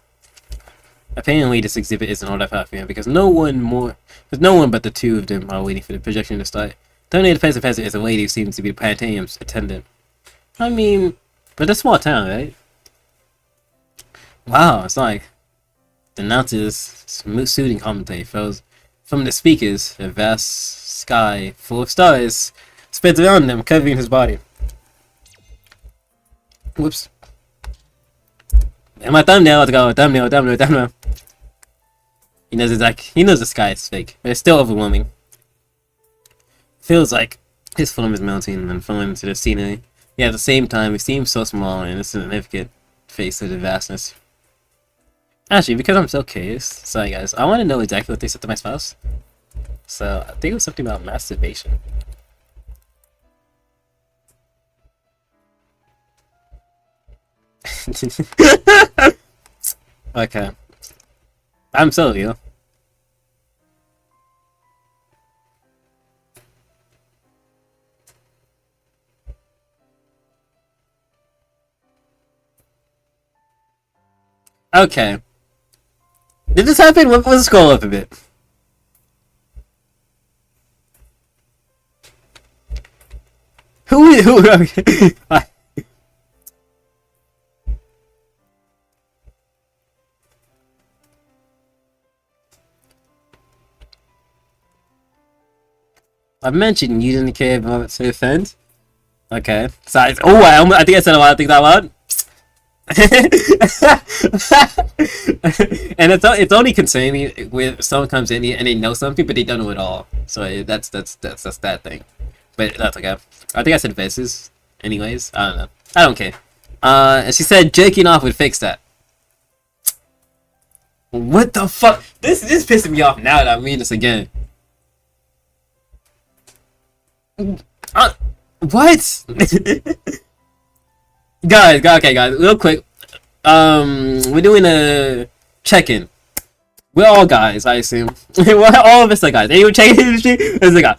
Apparently, this exhibit isn't all that popular because no one but the two of them are waiting for the projection to start. The only defensive peasant is a lady who seems to be the planetarium's attendant. I mean, but it's a small town, right? Wow, it's like the announcer's smooth soothing commentary flows from the speakers. A vast sky full of stars spreads around them, covering his body. Whoops. And my thumbnail, let's go. Thumbnail. He knows the sky is fake, but it's still overwhelming. Feels like his film is melting and falling into the scenery. Yet at the same time, it seems so small and insignificant face of the vastness. Actually, because I'm so curious, sorry guys, I want to know exactly what they said to my spouse. So, I think it was something about masturbation. Okay. I'm so real. Okay. Did this happen? Let's scroll up a bit. Who? Okay. I mentioned you didn't care about to offend. Okay. So I think I said a lot of things out loud. And it's only concerning when someone comes in and they know something but they don't know it all. So that's that thing. But that's okay. I think I said versus. Anyways, I don't know. I don't care. And she said jerking off would fix that. What the fuck? This is pissing me off now that I'm reading this again. What? guys, real quick. We're doing a check-in. We're all guys, I assume. All of us are guys. Anyone checking in the street? Is a guy.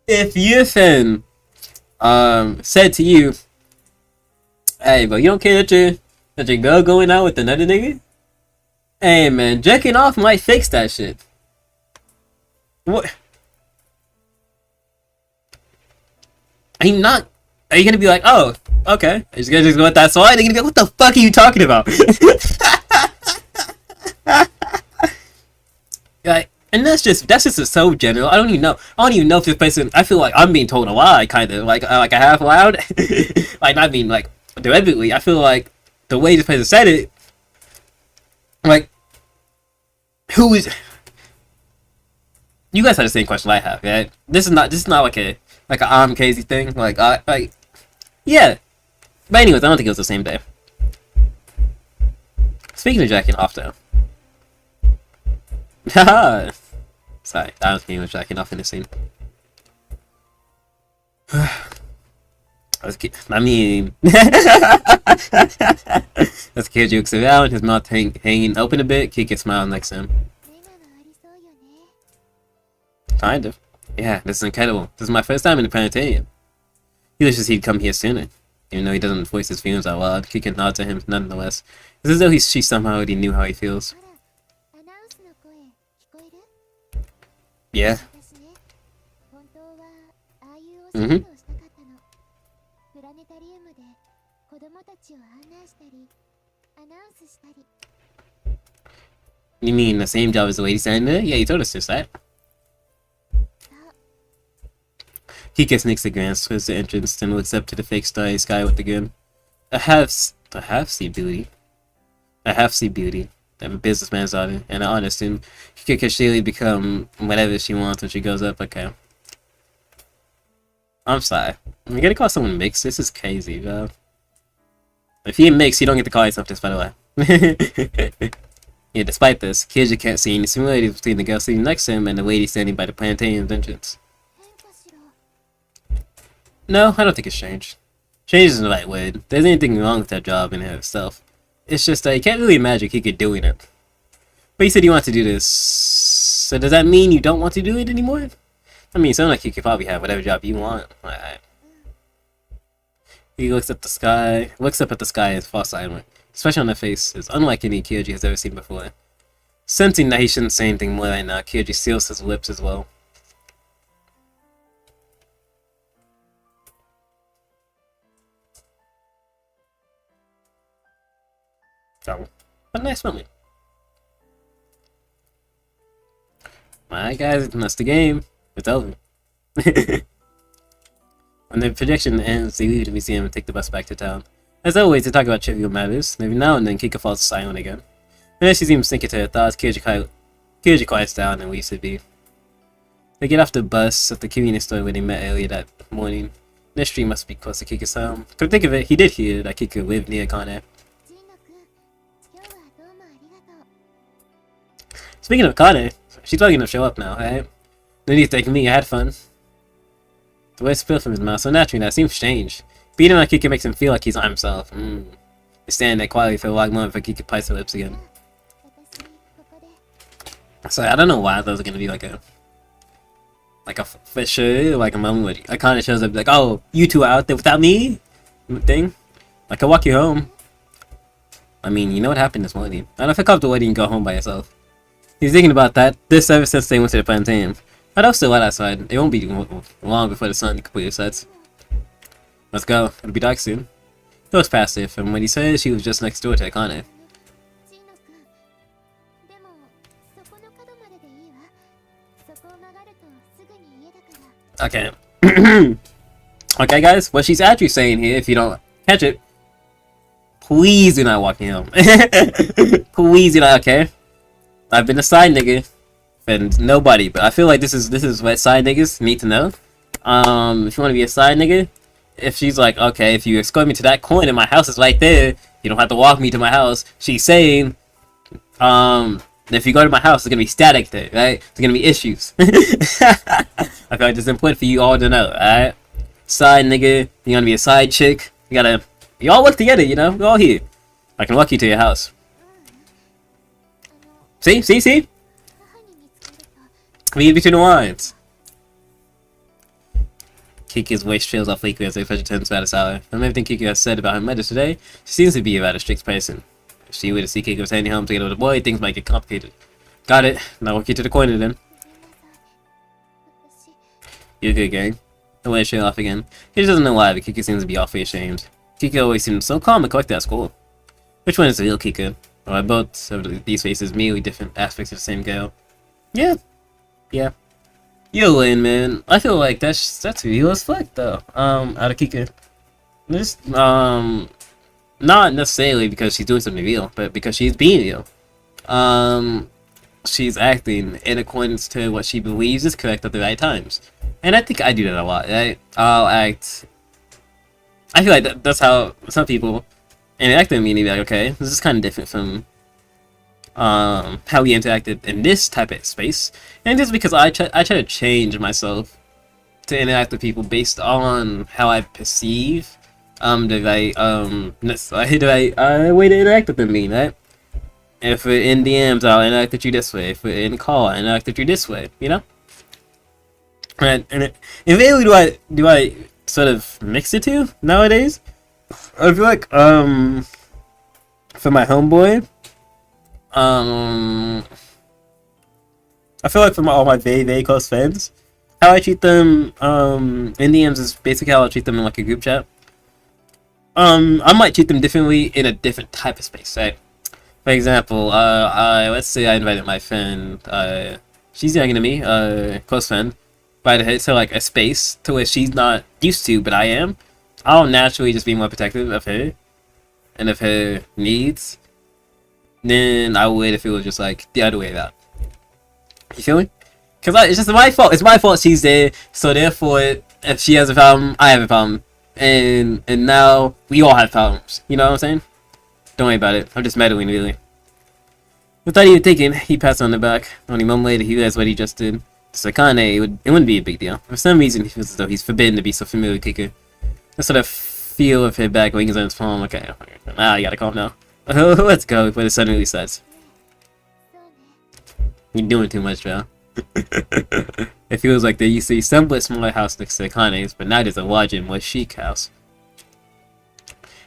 If your fan said to you, "Hey, but you don't care that your girl going out with another nigga?" Hey, man, jerking off might fix that shit. What? Are you gonna be like, oh, okay, are you gonna just go with that slide? They're gonna be like, what the fuck are you talking about? Like, and that's just so general. I don't even know if this person. I feel like I'm being told a lie, kind of like a half loud, like not being like deliberately. I feel like the way this person said it, like, who is? You guys have the same question I have, right? This is not like a I'm crazy thing. Yeah. But anyways, I don't think it was the same day. Speaking of jacking off, though. Haha. Sorry, I was thinking of jacking off in the scene. I mean, as kid jokes around, his mouth hanging open a bit. Kiika smiling next to him. Kind of. Yeah, this is incredible. This is my first time in the planetarium. He wishes he'd come here sooner. Even though he doesn't voice his feelings out loud, Kiika nods at him nonetheless. It's as though she somehow already knew how he feels. Yeah. Mm-hmm. You mean the same job as the lady standing there? Yeah, you told us this, right? Kiika sneaks a glance towards the entrance, then looks up to the fake starry sky with the grin. A half-sea beauty. I'm a businessman's daughter, and an honest, and Kiika can surely become whatever she wants when she goes up, okay. I'm sorry. You gotta call someone mixed? This is crazy, bro. If you're mixed, you don't get to call yourself this, by the way. Yeah, despite this, Kiika can't see any similarities between the girl sitting next to him and the lady standing by the plantain's entrance. No, I don't think it's strange. Strange isn't the right word. There's anything wrong with that job in and of itself. It's just that you can't really imagine Kiika doing it. But you said you want to do this, so does that mean you don't want to do it anymore? I mean, it sounds like you could probably have whatever job you want. Alright. He looks up at the sky and falls silent. Expression on her face is unlike any Kyoji has ever seen before. Sensing that he shouldn't say anything more right now, Kyoji seals his lips as well. So, a nice moment. Alright guys, that's the game. It's over. When the projection ends, they leave the museum and take the bus back to town. As always, they talk about trivial matters. Every now and then, Kiika falls silent again. And as she seems sinking to her thoughts, Kyoji quiets down and leaves her be. They get off the bus at the convenience store where they met earlier that morning. This street must be close to Kiika's home. Come think of it, he did hear that Kiika lived near Kane. Speaking of Kane, she's probably gonna show up now, right? No need to thank me, I had fun. The words spill from his mouth so naturally that seems strange. Beating on Kiika makes him feel like he's not himself. He's standing there quietly for a long moment before Kiika bites her lips again. So I don't know why those are gonna be like a for sure, like a moment where I kind of shows up like, oh, you two are out there without me? Thing. Like, I'll walk you home. I mean, you know what happened this morning. I don't feel comfortable letting you go home by yourself. He's thinking about that. This ever since they went to the plantain. But I'll still light outside. It won't be long before the sun completely sets. Let's go. It'll be dark soon. He looks past it, and when he says she was just next door to Akane. Okay. Okay, guys, what she's actually saying here, if you don't catch it, please do not walk me home. Please do not, okay? I've been a side nigga, and nobody, but I feel like this is what side niggas need to know. If you want to be a side nigga, if she's like, okay, if you escort me to that corner, my house is right there, you don't have to walk me to my house. She's saying, if you go to my house, there's gonna be static there, right? There's gonna be issues. I feel like it's important for you all to know, alright? Side nigga, you gonna be a side chick, you all work together, you know? We're all here. I can walk you to your house. See? Read between the lines. Kiika's voice trails off weakly as they approach turns about a hour. From everything Kiika has said about her mother today, she seems to be a rather strict person. If she were to see Kiika returning home together with a boy, things might get complicated. Got it. Now walk you to the corner then. You're good, gang. The way trail off again. He just doesn't know why, but Kiika seems to be awfully ashamed. Kiika always seems so calm and collected at school. Which one is the real Kiika? Or both of these faces merely different aspects of the same girl? Yeah. You'll win, man. I feel like that's real as fuck though. Out of Kiika. Just not necessarily because she's doing something real, but because she's being real. She's acting in accordance to what she believes is correct at the right times. And I think I do that a lot, right? I'll act... I feel like that's how some people interact with me and be like, okay, this is kind of different from how we interacted in this type of space. And just because I try to change myself to interact with people based on how I perceive the right way to interact with them being, right? If we're in DMs, I'll interact with you this way. If we're in call, I'll interact with you this way, you know? And really do I sort of mix the two nowadays? I feel like for my homeboy, I feel like for all my very, very close friends, how I treat them in DMs is basically how I treat them in like a group chat. I might treat them differently in a different type of space, right? For example, let's say I invited my friend, she's younger than me, close friend, invited her to like a space to where she's not used to, but I am. I'll naturally just be more protective of her and of her needs than I would if it was just like the other way around. You feel me? Because it's just my fault. It's my fault she's there, so therefore If she has a problem, I have a problem. And now we all have problems. You know what I'm saying? Don't worry about it. I'm just meddling, really. Without even thinking, he passed on the back. Only a moment later, he realized what he just did. To Sakane, it wouldn't be a big deal. For some reason, he feels as though he's forbidden to be so familiar with Kiika. That sort of feel of her back wings on his palm. Okay, you gotta calm down. Let's go before the sun really sets. You're doing too much, Joe. It feels like there used to be somewhat smaller house next to Akane's, but now there's a larger and more chic house.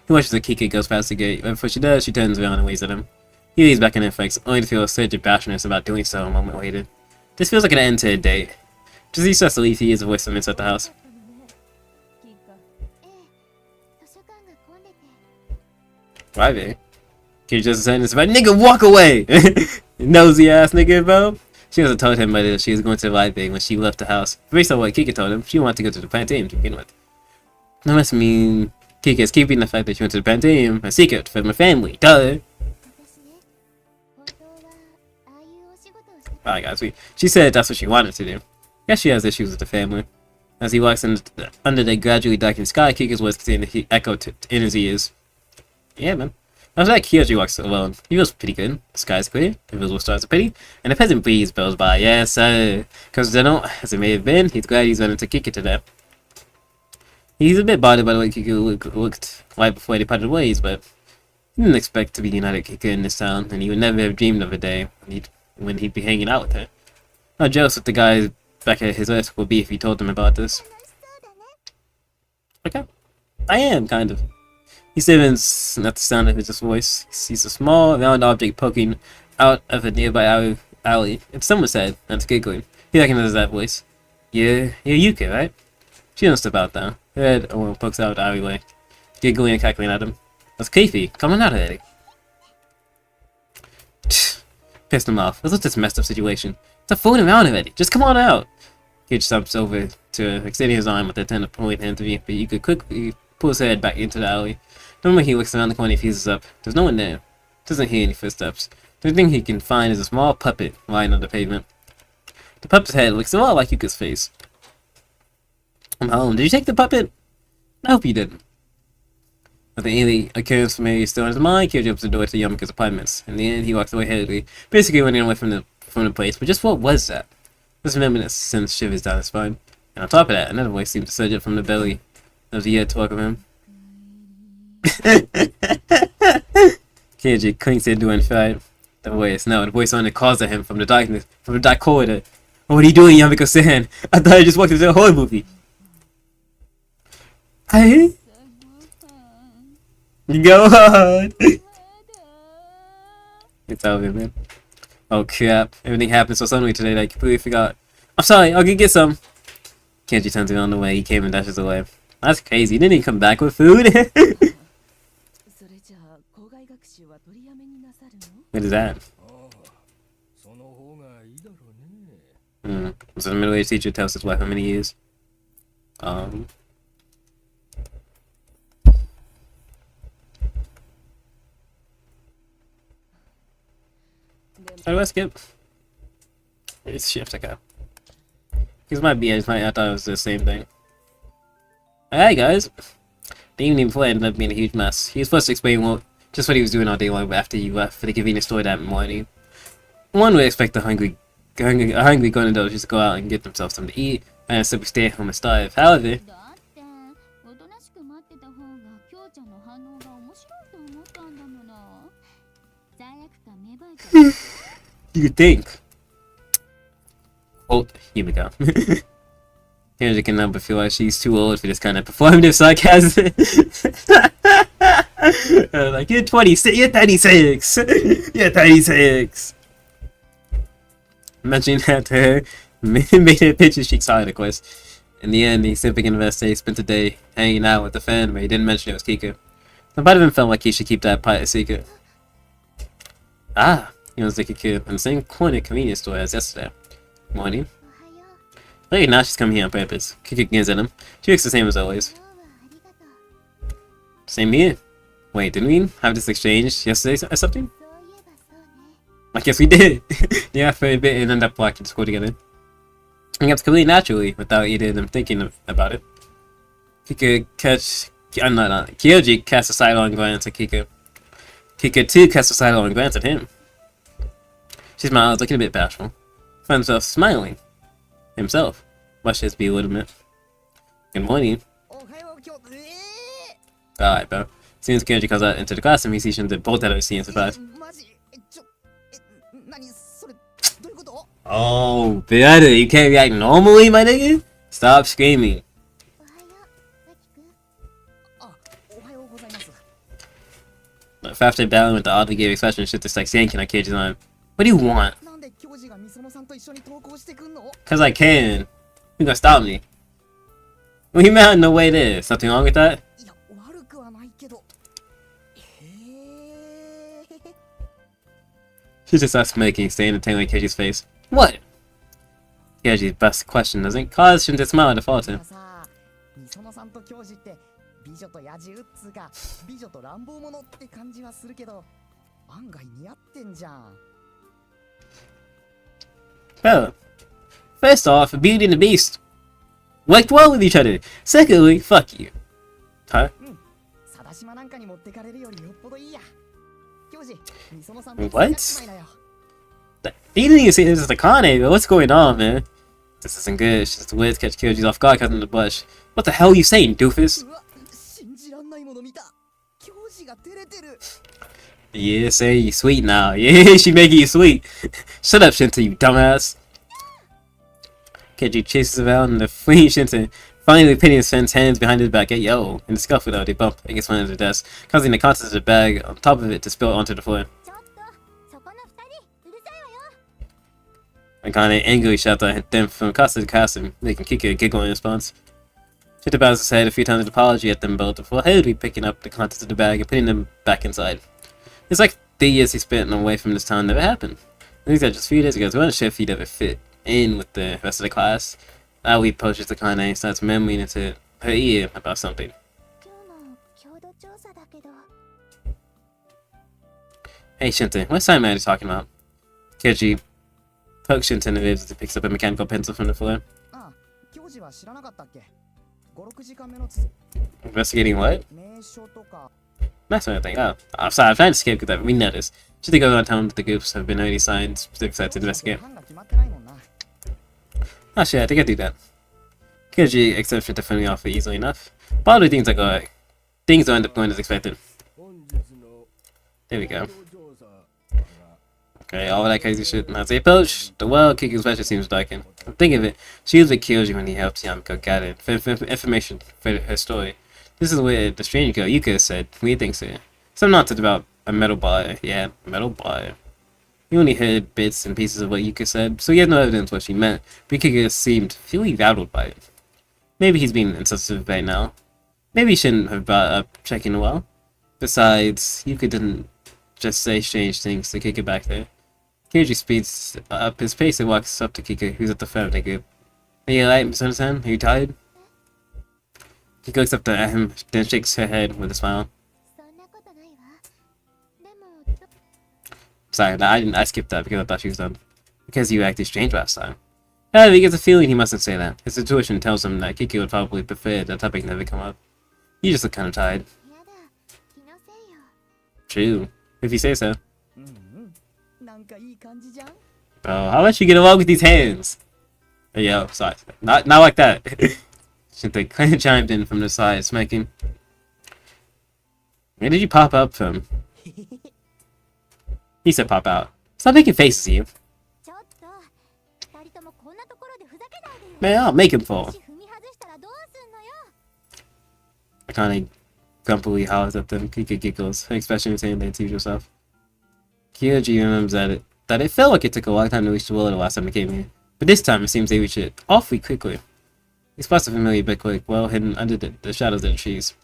He watches as Kiika goes past the gate. Right before she does, she turns around and waves at him. He leans back in her face, only to feel a surge of bashfulness about doing so a moment later. This feels like an end to a date. Just as he starts to leave, he hears a voice from inside the house. Private? Kiika just saying this about nigga, walk away! Nosy ass nigga, bro. She also told him that she was going to the library when she left the house. Based on what Kiika told him, she wanted to go to the plantain to begin with. That must mean Kiika is keeping the fact that she went to the plantain a secret from her family. Duh! Alright guys, she said that's what she wanted to do. Guess she has issues with the family. As he walks under the gradually darkening sky, Kiika's voice continues to echo in his ears. Yeah, man. After that, Kyoji walks alone. He feels pretty good. The sky's clear, the visible stars are pretty, and a peasant breeze blows by. Yes, coincidental as it may have been, he's glad he's run into Kiika today. He's a bit bothered by the way Kiika looked right before they parted ways, but he didn't expect to be united with Kiika in this town, and he would never have dreamed of a day when he'd be hanging out with her. How jealous that the guys back at his desk would be if he told them about this. Okay. I am, kind of. He stiffens at the sound of his voice. He sees a small, round object poking out of a nearby alley. It's someone's head, and it's giggling. He recognizes that voice. You're Yuka, right? She doesn't step out, though. Her head pokes out of the alleyway, giggling and cackling at him. That's Keefe. Come on out already. Pissed him off. What's this messed up situation? Stop fooling around already. Just come on out. He jumps over to her, extending his arm with the intent of pulling him to but Yuka quickly pulls her head back into the alley. The moment he looks around the corner, he fuses up. There's no one there. Doesn't hear any footsteps. The only thing he can find is a small puppet lying on the pavement. The puppet's head looks a lot like Yuka's face. I'm home. Did you take the puppet? I hope you didn't. With the only occurrence from Mary still in his mind, Kyoji opens the door to Yamika's apartments. In the end, he walks away hurriedly, basically running away from the place. But just what was that? This remembrance sends shivers down his spine. And on top of that, another voice seemed to surge up from the belly of the air to welcome him. Kyoji clings to the door and fight. The voice on it calls at him from the darkness, from the dark corridor. Oh, what are you doing, Yamiko-san? I thought I just walked into a horror movie. Hey? Go on! It's over, man. Oh crap, everything happened so suddenly today that I completely forgot. I'm sorry, I'll go get some. Kenji turns around the way he came and dashes away. That's crazy, didn't he come back with food? What is that? So the middle-aged teacher tells his wife how many years. How do I skip? It's shift, okay. Because my BS, I thought it was the same thing. Alright guys. The evening before ended up being a huge mess. He was supposed to explain just what he was doing all day long after he left for the convenience store that morning. One would expect a hungry grown adult just to go out and get themselves something to eat, and simply stay at home and starve. However, you think. Quote, here we go. Kendrick can but feel like she's too old for this kind of performative sarcasm. Like, you're 26, you're 36, you're 36. Mentioning that to her made her pitch his cheeks hard, of course. In the end, he simply confessed that he spent the day hanging out with the fan, but he didn't mention it was Kiika. The part of him felt like he should keep that part a secret. Ah, he was like a kid in the same corner convenience store as yesterday morning. Late now she's coming here on purpose. Kiika grins at him. She looks the same as always. Same here. Wait, didn't we have this exchange yesterday or something? I guess we did. Yeah, for a bit and ended up walking to school together. It comes completely naturally without either of them thinking about it. Kiika catch. I'm not. Kyoji casts a sidelong glance at Kiika. Kiika too casts a sidelong glance at him. She smiles, looking a bit bashful. Finds himself smiling. Himself. Much his bewilderment. Good morning. Alright, bro. As soon as Kyoji comes out into the classroom, he sees Shinta bolt out of his seat in surprise. Oh, better. You can't react normally, my nigga? Stop screaming. After battling with the oddly gay expression, Shinta starts yanking on Kyoji's arm. What do you want? Cause I can. You gonna stop me? What do you mean no way there? Something wrong with that? She just starts smirking, staying entertaining Kyoji's face. What? Kyoji's best question doesn't cause Shin to smile at the fault him. Well, first off, Beauty and the Beast worked well with each other. Secondly, fuck you. Huh? What? You didn't even see this as a Kane, but what's going on, man? This isn't good. It's just the words catch Kyoji's off guard cutting the bush. What the hell are you saying, doofus? Yeah, say you sweet now. Yeah, she making you sweet. Shut up, Shinta, you dumbass. Kyoji chases around and the fleeing Shinta, finally pinning his friend's hands behind his back. Hey, yo. In the scuffle, though, they bump against one of the desk, causing the contents of the bag on top of it to spill onto the floor. Akane angrily shouts at them from across the classroom, making Kiika giggle in response. Shinta bows his head a few times in apology at them both before heavily picking up the contents of the bag and putting them back inside. It's like the years he spent away from this town never happened. I think that just a few days ago, so I wasn't sure if he'd ever fit in with the rest of the class. Now he approaches Akane and starts murmuring into her ear about something. Hey Shinta, what assignment are you talking about? Kyoji pokes Shinta in the ribs as he picks up a mechanical pencil from the floor. Investigating what? That's what I think. Oh, I'm sorry, I'm trying to skip because we noticed. Should they go around town that the groups have been already signed specific sites to investigate? Oh shit, I think I do that. Kyoji accepts Shinta friendly offer easily enough. But other things things don't end up going as expected. There we go. Okay, all that crazy shit. As they approach the well, Kiika's pressure seems darkened. Think of it, she was with Kyoji when he helped Yamiko gather information for her story. This is what the strange girl Yuka said. We think so. Some nonsense about a metal bar. Yeah, metal bar. He only heard bits and pieces of what Yuka said, so he had no evidence what she meant, but Kiika seemed really rattled by it. Maybe he's being insensitive right now. Maybe he shouldn't have brought up checking the well. Besides, Yuka didn't just say strange things to Kiika back there. Kyoji speeds up his pace and walks up to Kiika, who's at the front of the group. Are you alright, Miss Understand? Are you tired? Kiika looks up at him, then shakes her head with a smile. Sorry, I skipped that because I thought she was done. Because you acted strange last time. However, he gets a feeling he mustn't say that. His intuition tells him that Kiika would probably prefer that topic never come up. You just look kind of tired. True, if you say so. Bro, how about you get along with these hands? Hey, yo, sorry. Not like that. Shinta chimed in from the side, smirking. Where did you pop up from? He said pop out. Stop making faces at you. Man, I'll make him fall. Akane grumpily hollers at them. Kiika giggles, her expression saying they tease herself. Kyoji remembers that it felt like it took a long time to reach the willow the last time they came here, but this time it seems they reached it awfully quickly. These spots are familiar but quick, well hidden under the shadows of the trees.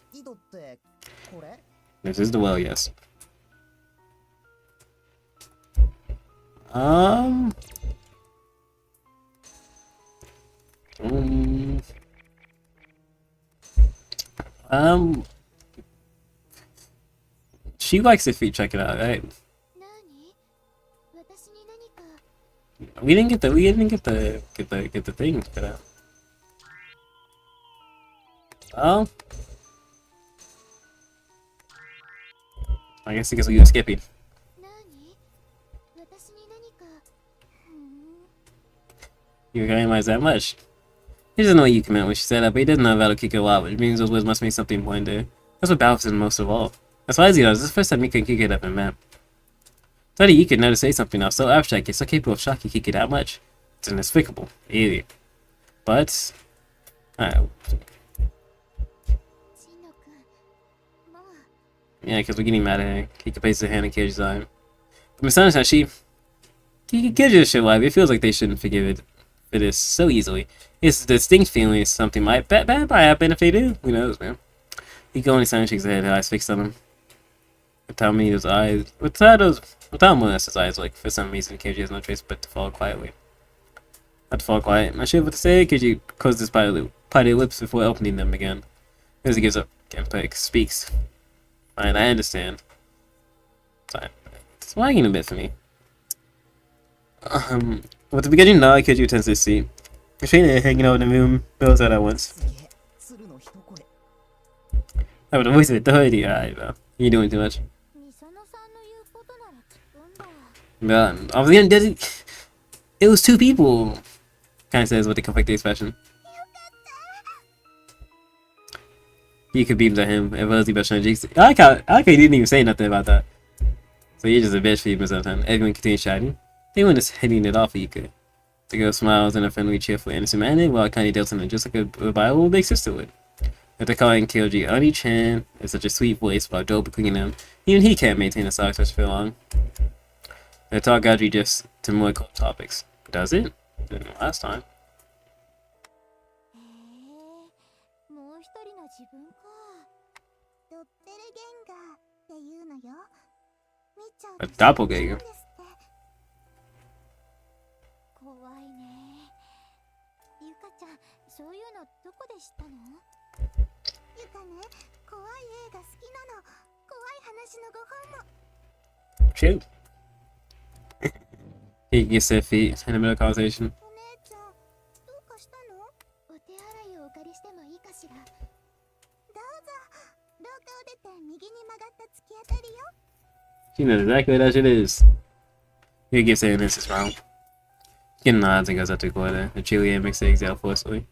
This is the well, yes. She likes if we check it out, right? We didn't get the thing for that. Oh, I guess we were skipping. You recognize that much. He doesn't know what you meant when she said that, but he doesn't know about Kiika a lot, which means those words must mean something important there. That's what baffles him most of all. As far as he knows, this is the first time Mika and Kiika have been met. Thought you could know to say something now so abstract, yet so capable of shocking Kiika that much. It's inexplicable. Alien. But... yeah, because we're getting mad at her. Kiika places her hand in Kyoji's arm. But besides how Kiika gives you a shit life, it feels like they shouldn't forgive it for this so easily. It's a distinct feeling something might bad might happen if they do. Who knows, man? Kiika only silently shakes her head, her eyes fixed on him. Without me, his eyes... Without molest his eyes, like, for some reason, Kyoji has no choice but to fall quietly. Not to fall quiet. Not sure what to say. Kyoji closed his parted lips before opening them again. As he gives up, Genpei speaks. Fine, I understand. Fine. It's lagging a bit for me. With the beginning now, Kyoji returns to his seat. The trainer hanging out in the room bills out at once. I would voice of authority. Alright, bro. You're doing too much. But obviously, it was two people. Kind of says with the conflicting expression. You could beam to him. It was the best friend. I like how he didn't even say nothing about that. So you're just a bitch for you sometimes. Everyone continues chatting. They were just hitting it off for Kiika. The girl smiles in a friendly, cheerful, innocent manner while Connie deals in it just like a reliable big sister would. After calling Kyoji Oni-chan is such a sweet voice while Doba cleaning him, even he can't maintain a soft touch for long. They talk gradually just to more cold topics. Does it? Didn't last time. A doppelganger. Shoot. He gets their feet in the middle of the conversation. She knows exactly what that shit is. He gives her an instant round. Getting nods and goes up to Gore. The Juliet makes the exhale forcefully.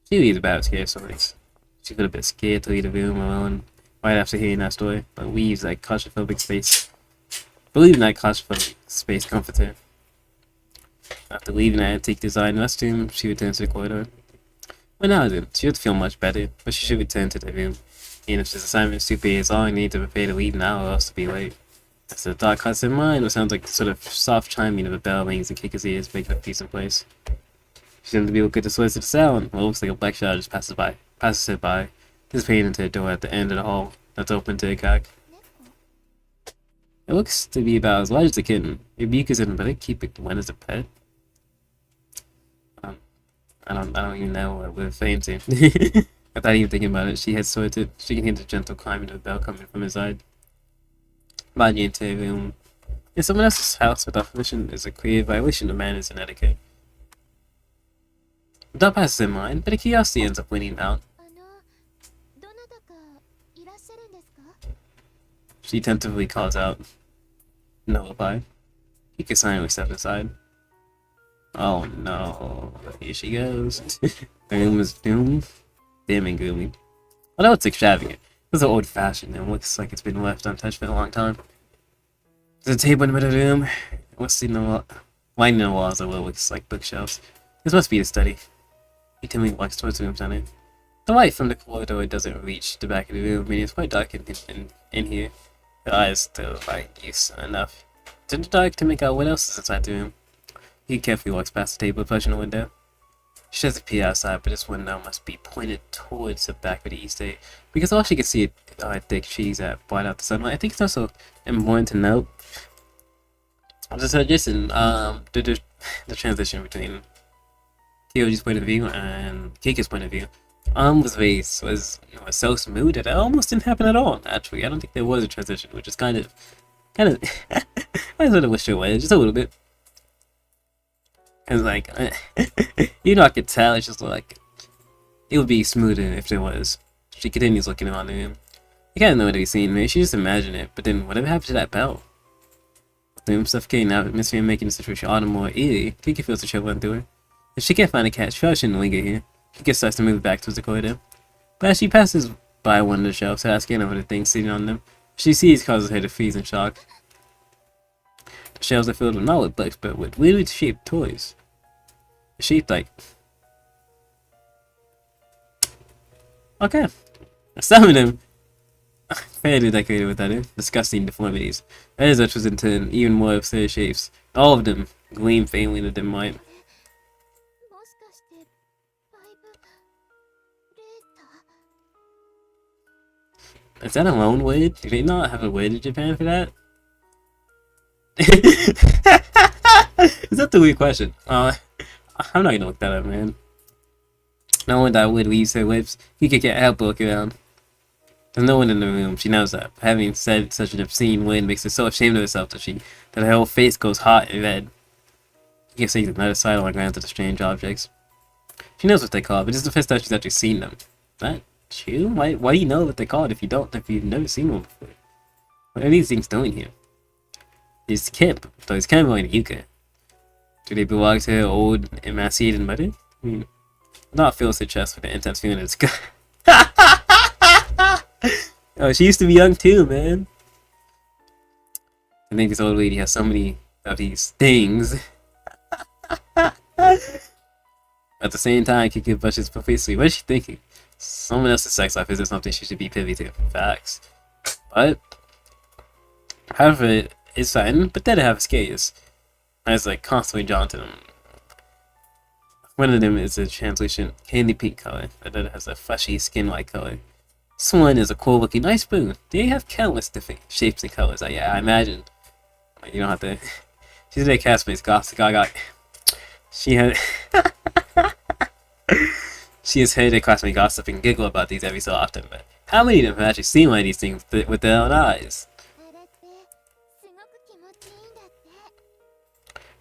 She is about scared stories. She felt a bit scared to leave the room alone right after hearing that story, but leaves that claustrophobic space. Believing that claustrophobic space comforts her. After leaving that antique design restroom, she returns to the corridor. Well, now then, she would feel much better, but she should return to the room. Even if this assignment is super is all I need to prepare to leave now or else to be late. As the thought cuts in mind, what sounds like sort of soft chiming of a bell rings in Kiika's ears, making a peace in place. She seems to be looking to solicit the sound. What looks like a black shadow just passes her by, disappearing into a door at the end of the hall that's open to the crack. It looks to be about as large as a kitten. Rebuke is in, but they keep it when as a pet. I don't even know what we're fancy. Without even thinking about it, she heads towards it. She can hear the gentle climbing of the bell coming from his side. Marching into a room in someone else's house without permission is a clear violation of manners and etiquette. The thought passes in mind, but a curiosity ends up winning out. She tentatively calls out. No reply. Kiika silently steps aside. Oh no, here she goes. The room is doomed. Dim and gloomy. Although it's extravagant, it's so old-fashioned and looks like it's been left untouched for a long time. There's a table in the middle of the room. What's the lining the walls of what looks like bookshelves. This must be the study. He timidly walks towards the room center. The light from the corridor doesn't reach the back of the room, meaning it's quite dark in here. Her eyes still find use enough. It's in the dark to make out what else is inside the room. He carefully walks past the table, approaching the window. She tries to peer outside, but this window must be pointed towards the back of the east gate, because all she can see are thick trees that blind out the sunlight. I think it's also important to note the suggestion, the transition between Kyoji's point of view and Kiika's point of view was so smooth that it almost didn't happen at all. Actually, I don't think there was a transition, which is kind of I sort of wish there was just a little bit. Cause like, you know, I could tell. It's just like it would be smoother if there was. She continues looking on him. You can't know what he's seen, man. She just imagine it. But then, whatever happened to that bell? Them suffocating out, atmosphere making the situation all the more eerie. Kiika feels the chill run through her. If she can't find a catch, she probably shouldn't linger here. Kiika starts to move back towards the corridor. But as she passes by one of the shelves, asking over the things sitting on them, she sees causes her to freeze in shock. The shelves are filled with not with books, but with weirdly shaped toys. Shaped like... Okay. Some of them fairly decorated with that disgusting deformities. Others are twisted into even more absurd shapes. All of them gleam faintly in the dim light. Is that a loan word? Do they not have a word in Japan for that? Is that the weird question? I'm not gonna look that up, man. No one that would leave her lips. He can't help but look around. There's no one in the room. She knows that. Having said such an obscene word makes her so ashamed of herself that her whole face goes hot and red. He sees another sidelong glance at the strange objects. She knows what they call, but this is the first time she's actually seen them. That true? Why do you know what they're called if you've never seen one before? What are these things doing here? These Kip, those Kenbo and Kiika. Do they belong to her old emaciated mother? I mean, not fills her chest with an intense feeling of disgust. Oh, she used to be young too, man. I think this old lady has so many of these things. At the same time, Kiika brushes profusely. What is she thinking? Someone else's sex life isn't something she should be privy to. Facts. But, however, it's fine, but then I have scares. I was like constantly drawn to them. One of them is a translucent candy pink color. The other has a fleshy skin-like color. This one is a cool looking ice spoon. They have countless different shapes and colors. Yeah, I imagine. Like, you don't have to. She's a castmate's gossip. She had. She has heard her classmate gossip and giggle about these every so often, but how many of them have actually seen one of these things with their own eyes?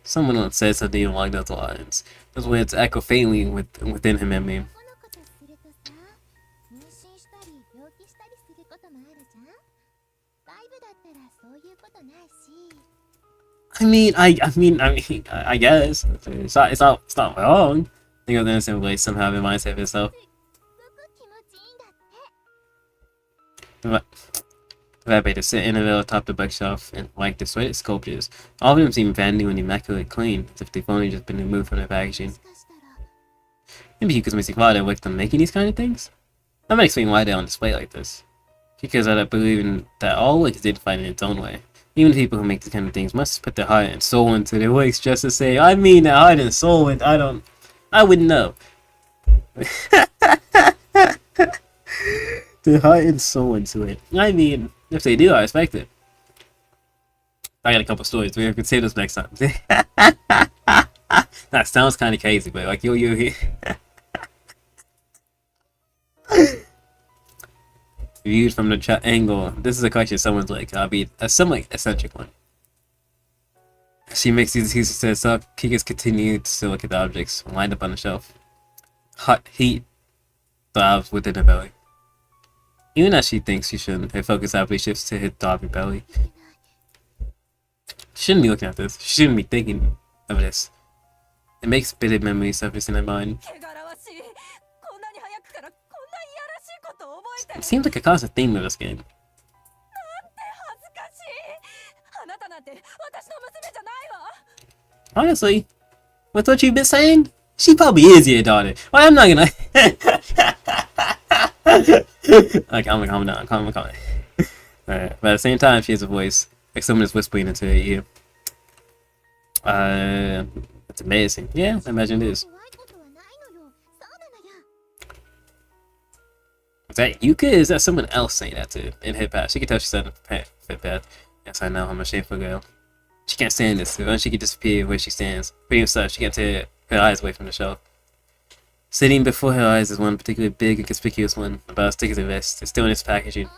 Someone once said something along those lines. Those words echo faintly within her memory. I guess it's not wrong. I think in some way somehow it reminds her of herself. The vibrator sit in the middle atop the bookshelf and like the sweated sculptures. All of them seem vanity and immaculately clean, as if they've only just been removed from their packaging. Maybe Kiika's missing father worked on making these kind of things? That might explain why they're on display like this. Kiika's out of believing that all work is dignified in its own way. Even people who make these kind of things must put their heart and soul into their works just to say, I mean their heart and soul, and I wouldn't know. Their heart and soul into it. I mean, if they do, I respect it. I got a couple stories. We can save those next time. That sounds kind of crazy, but like you viewed from the chat angle. This is a question someone's like, I'll be a somewhat eccentric one. She makes these excuses to herself. Kiika's continued to look at the objects lined up on the shelf. Hot heat throbs within her belly. Even as she thinks she shouldn't, her focus happily shifts to her throbbing belly. She shouldn't be looking at this. She shouldn't be thinking of this. It makes bitter memories surface in her mind. It seems like a constant theme of this game. Honestly, with what you've been saying, she probably is your daughter. Well, I'm not gonna. Like, I'm calm down, calm down. Alright, but at the same time, she has a voice like someone is whispering into her ear. It's amazing. Yeah, I imagine it is. Is that Yuka? Is that someone else saying that to in her past? She can tell she's in a fit path. Yes, I know, I'm a shameful girl. She can't stand this. Once she can disappear where she stands. Pretty much she can't tear her eyes away from the shelf. Sitting before her eyes is one particularly big and conspicuous one, about as thick as a vest. It's still in its packaging.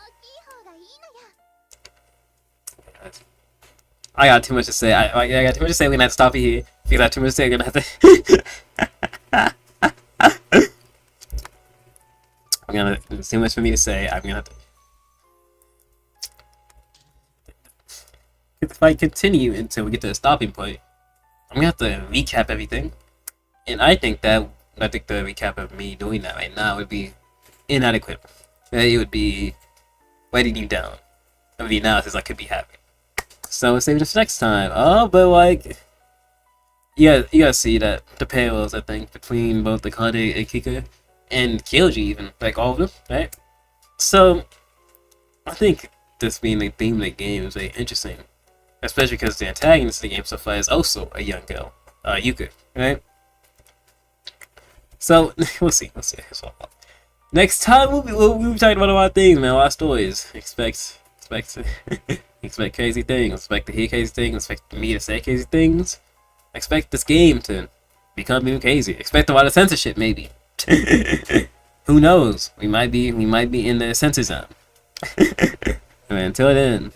I got too much to say. I got too much to say. We're gonna have to stop it here. If you got too much to say, I'm gonna have to. It's too much for me to say. I'm gonna have to. If I continue until we get to the stopping point, I'm gonna have to recap everything. And I think the recap of me doing that right now would be inadequate. It would be letting you down of the analysis I could be having. So save it for next time. Oh, but like, yeah, you gotta see that the parallels, I think, between both the Kade and Kiika and Kyoji even, like all of them, right? So I think this being the theme of the game is very interesting, especially because the antagonist of the game so far is also a young girl, Yuka, right? So we'll see. Next time we'll be talking about a lot of things, man. A lot of stories. Expect expect crazy things. Expect to hear crazy things. Expect me to say crazy things. Expect this game to become even crazy. Expect a lot of censorship, maybe. Who knows? We might be in the censor zone. Until then.